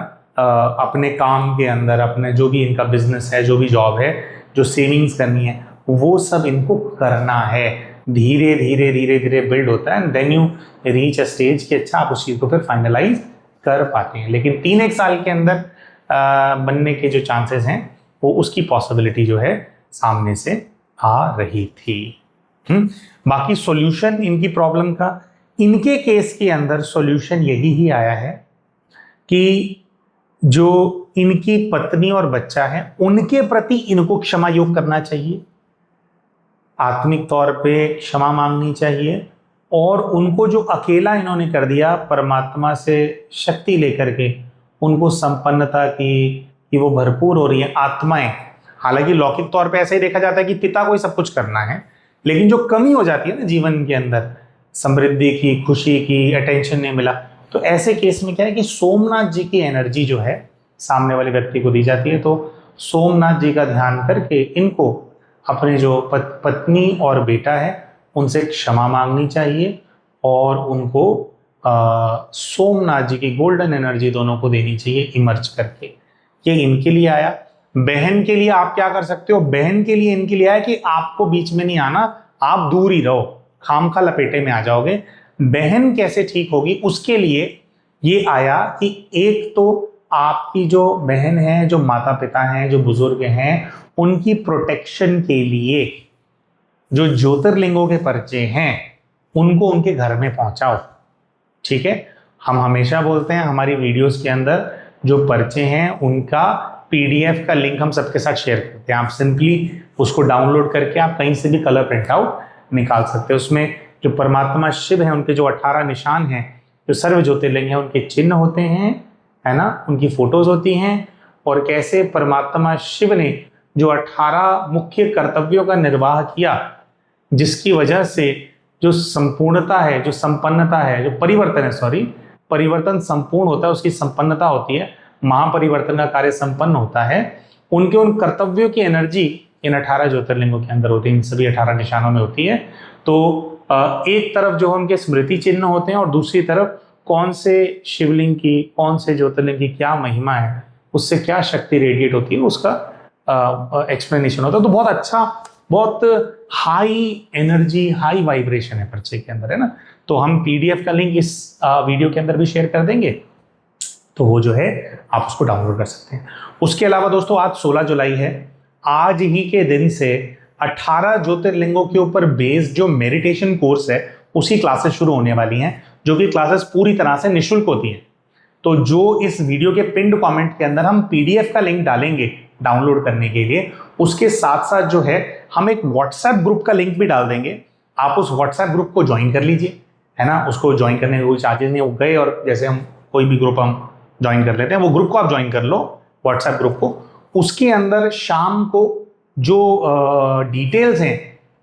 अपने काम के अंदर, अपने जो भी इनका बिजनेस है, जो भी जॉब है, जो सेविंग्स करनी है, वो सब इनको करना है। धीरे धीरे धीरे धीरे बिल्ड होता है and then you reach a stage कि अच्छा आप उस चीज को फिर फाइनलाइज कर पाते हैं। लेकिन 3-1 साल के अंदर बनने के जो चांसेस हैं वो उसकी पॉसिबिलिटी जो है सामने से आ रही थी। बाकी सॉल्यूशन इनकी प्रॉब्लम का, इनके केस के अंदर सॉल्यूशन यही ही आया है कि जो इनकी पत्नी और बच्चा है उनके प्रति इनको क्षमा योग करना चाहिए, आत्मिक तौर पे क्षमा मांगनी चाहिए, और उनको जो अकेला इन्होंने कर दिया परमात्मा से शक्ति लेकर के, उनको संपन्नता की कि वो भरपूर हो रही है आत्माएं। हालांकि लौकिक तौर पे ऐसे ही देखा जाता है कि पिता को ही सब कुछ करना है, लेकिन जो कमी हो जाती है ना जीवन के अंदर, समृद्धि की, खुशी की, अटेंशन नहीं मिला, तो ऐसे केस में क्या है कि सोमनाथ जी की एनर्जी जो है सामने वाले व्यक्ति को दी जाती है। तो सोमनाथ जी का ध्यान करके इनको अपने जो पत्नी और बेटा है उनसे क्षमा मांगनी चाहिए, और उनको सोमनाथ जी की गोल्डन एनर्जी दोनों को देनी चाहिए इमर्ज करके। ये इनके लिए आया। बहन के लिए आप क्या कर सकते हो, बहन के लिए इनके लिए आया कि आपको बीच में नहीं आना, आप दूर ही रहो, खामखा लपेटे में आ जाओगे। बहन कैसे ठीक होगी उसके लिए ये आया कि एक तो आपकी जो बहन है, जो माता पिता हैं, जो बुजुर्ग हैं, उनकी प्रोटेक्शन के लिए जो ज्योतिर्लिंगों के पर्चे हैं उनको उनके घर में पहुंचाओ। ठीक है, हम हमेशा बोलते हैं हमारी वीडियोस के अंदर जो पर्चे हैं उनका पीडीएफ का लिंक हम सबके साथ शेयर करते हैं। आप सिंपली उसको डाउनलोड करके आप कहीं से भी कलर प्रिंट आउट निकाल सकते हैं। उसमें जो परमात्मा शिव हैं उनके जो 18 निशान हैं, जो सर्व ज्योतिर्लिंग हैं उनके चिन्ह होते हैं, है ना, उनकी फोटोज होती हैं, और कैसे परमात्मा शिव ने जो 18 मुख्य कर्तव्यों का निर्वाह किया, जिसकी वजह से जो संपूर्णता है, जो संपन्नता है, जो परिवर्तन है, परिवर्तन संपूर्ण होता है, उसकी संपन्नता होती है, महापरिवर्तन का कार्य संपन्न होता है, उनके उन कर्तव्यों की एनर्जी इन 18 ज्योतिर्लिंगों के अंदर होती है, इन सभी 18 निशानों में होती है। तो एक तरफ जो उनके स्मृति चिन्ह होते हैं और दूसरी तरफ कौन से शिवलिंग की, कौन से ज्योतिर्लिंग की क्या महिमा है, उससे क्या शक्ति रेडिएट होती है, उसका एक्सप्लेनेशन होता है। तो बहुत अच्छा, बहुत हाई एनर्जी, हाई वाइब्रेशन है पर्चे के अंदर, है ना। तो हम पीडीएफ का लिंक इस वीडियो के अंदर भी शेयर कर देंगे, तो वो जो है आप उसको डाउनलोड कर सकते हैं। उसके अलावा दोस्तों आज 16 जुलाई है, आज ही के दिन से 18 ज्योतिर्लिंगों के ऊपर बेस्ड जो मेडिटेशन कोर्स है उसी क्लासेस शुरू होने वाली हैं, जो कि क्लासेस पूरी तरह से निःशुल्क होती हैं। तो जो इस वीडियो के पिंड कमेंट के अंदर हम पीडीएफ का लिंक डालेंगे डाउनलोड करने के लिए, उसके साथ साथ जो है हम एक व्हाट्सएप ग्रुप का लिंक भी डाल देंगे। आप उस व्हाट्सएप ग्रुप को ज्वाइन कर लीजिए, है ना। उसको ज्वाइन करने में कोई चार्जेस नहीं, हो गए और जैसे हम कोई भी ग्रुप हम ज्वाइन कर लेते हैं, वो ग्रुप को आप ज्वाइन कर लो, व्हाट्सएप ग्रुप को। उसके अंदर शाम को जो डिटेल्स हैं,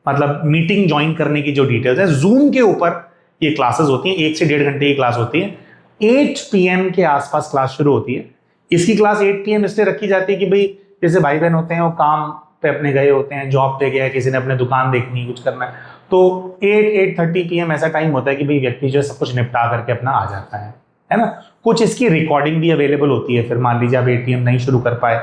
मतलब मीटिंग ज्वाइन करने की जो डिटेल्स है, जूम के ऊपर ये क्लासेस होती हैं, 1 से 1.5 घंटे की क्लास होती है। 8 PM के आसपास क्लास शुरू होती है। इसकी क्लास 8 PM इसलिए रखी जाती है कि भाई जैसे भाई बहन होते हैं वो काम पे अपने गए होते हैं, जॉब पे गया, किसी ने अपने दुकान देखनी, कुछ करना है, तो 8-8:30 PM ऐसा टाइम होता है कि भाई व्यक्ति जो है सब कुछ निपटा करके अपना आ जाता है ना। कुछ इसकी रिकॉर्डिंग भी अवेलेबल होती है, फिर मान लीजिए आप 8 PM नहीं शुरू कर पाए,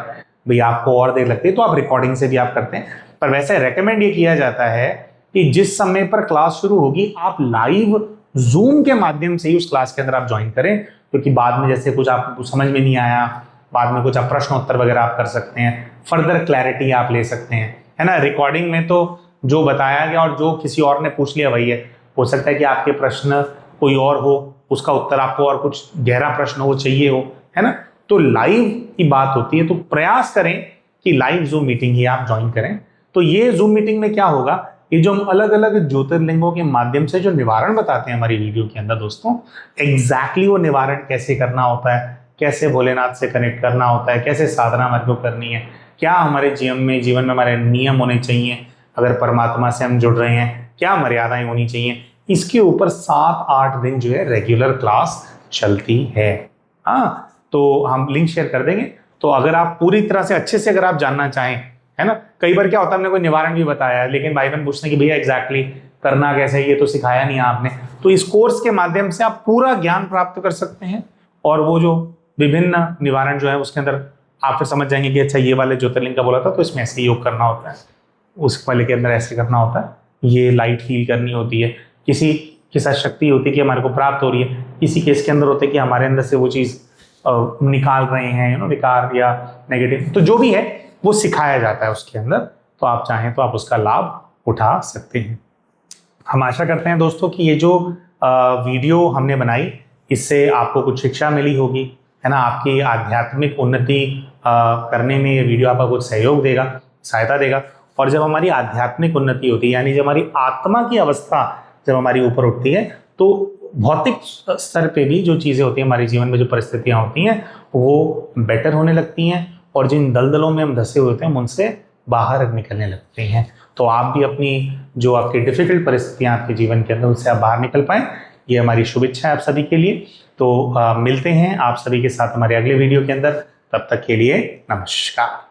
भाई आपको और देर लगती है, तो आप रिकॉर्डिंग से भी आप करते हैं। पर वैसे रेकमेंड ये किया जाता है कि जिस समय पर क्लास शुरू होगी आप लाइव जूम के माध्यम से ही उस क्लास के अंदर आप ज्वाइन करें, क्योंकि बाद में जैसे कुछ आपको समझ में नहीं आया, बाद में कुछ आप प्रश्नोत्तर वगैरह आप कर सकते हैं, फर्दर क्लैरिटी आप ले सकते हैं, है ना। रिकॉर्डिंग में तो जो बताया गया और जो किसी और ने पूछ लिया वही है। हो सकता है कि आपके प्रश्न कोई और हो, उसका उत्तर आपको और कुछ गहरा प्रश्न हो चाहिए हो, है ना। तो लाइव की बात होती है, तो प्रयास करें कि लाइव जूम मीटिंग ही आप ज्वाइन करें। तो ये जूम मीटिंग में क्या होगा, ये जो हम अलग अलग ज्योतिर्लिंगों के माध्यम से जो निवारण बताते हैं हमारी वीडियो के अंदर दोस्तों, एग्जैक्टली वो निवारण कैसे करना होता है, कैसे भोलेनाथ से कनेक्ट करना होता है, कैसे साधना हमारे को करनी है, क्या हमारे जीवन में हमारे नियम होने चाहिए, अगर परमात्मा से हम जुड़ रहे हैं क्या मर्यादाएं होनी चाहिए, इसके ऊपर 7-8 दिन जो है रेगुलर क्लास चलती है। हाँ, तो हम लिंक शेयर कर देंगे। तो अगर आप पूरी तरह से अच्छे से अगर आप जानना चाहें, है ना, कई बार क्या होता है हमने कोई निवारण भी बताया है लेकिन भाई बहन पूछते हैं कि भैया एग्जैक्टली करना कैसे, ये तो सिखाया नहीं आपने। तो इस कोर्स के माध्यम से आप पूरा ज्ञान प्राप्त कर सकते हैं और वो जो विभिन्न निवारण जो है उसके अंदर आप फिर समझ जाएंगे कि अच्छा ये वाले ज्योतिर्लिंग का बोला था तो इसमें ऐसे योग करना होता है, उस वाले के अंदर ऐसे करना होता है, ये लाइट फील करनी होती है, किसी के साथ शक्ति होती है कि हमारे को प्राप्त हो रही है, किसी केस के अंदर होता है कि हमारे अंदर से वो चीज़ निकाल रहे हैं, विकार या नेगेटिव, तो जो भी है वो सिखाया जाता है उसके अंदर। तो आप चाहें तो आप उसका लाभ उठा सकते हैं। हम आशा करते हैं दोस्तों कि ये जो वीडियो हमने बनाई इससे आपको कुछ शिक्षा मिली होगी, है ना, आपकी आध्यात्मिक उन्नति करने में ये वीडियो आपका कुछ सहयोग देगा, सहायता देगा। और जब हमारी आध्यात्मिक उन्नति होती है, यानी जब हमारी आत्मा की अवस्था जब हमारी ऊपर उठती है, तो भौतिक स्तर पे भी जो चीज़ें होती हैं हमारे जीवन में, जो परिस्थितियाँ होती हैं वो बेटर होने लगती हैं और जिन दलदलों में हम धंसे हुए होते हैं हम उनसे बाहर निकलने लगते हैं। तो आप भी अपनी जो आपकी डिफिकल्ट परिस्थितियाँ आपके जीवन के अंदर उससे आप बाहर निकल पाएँ, ये हमारी शुभेच्छा है आप सभी के लिए। तो मिलते हैं आप सभी के साथ हमारे अगले वीडियो के अंदर, तब तक के लिए नमस्कार।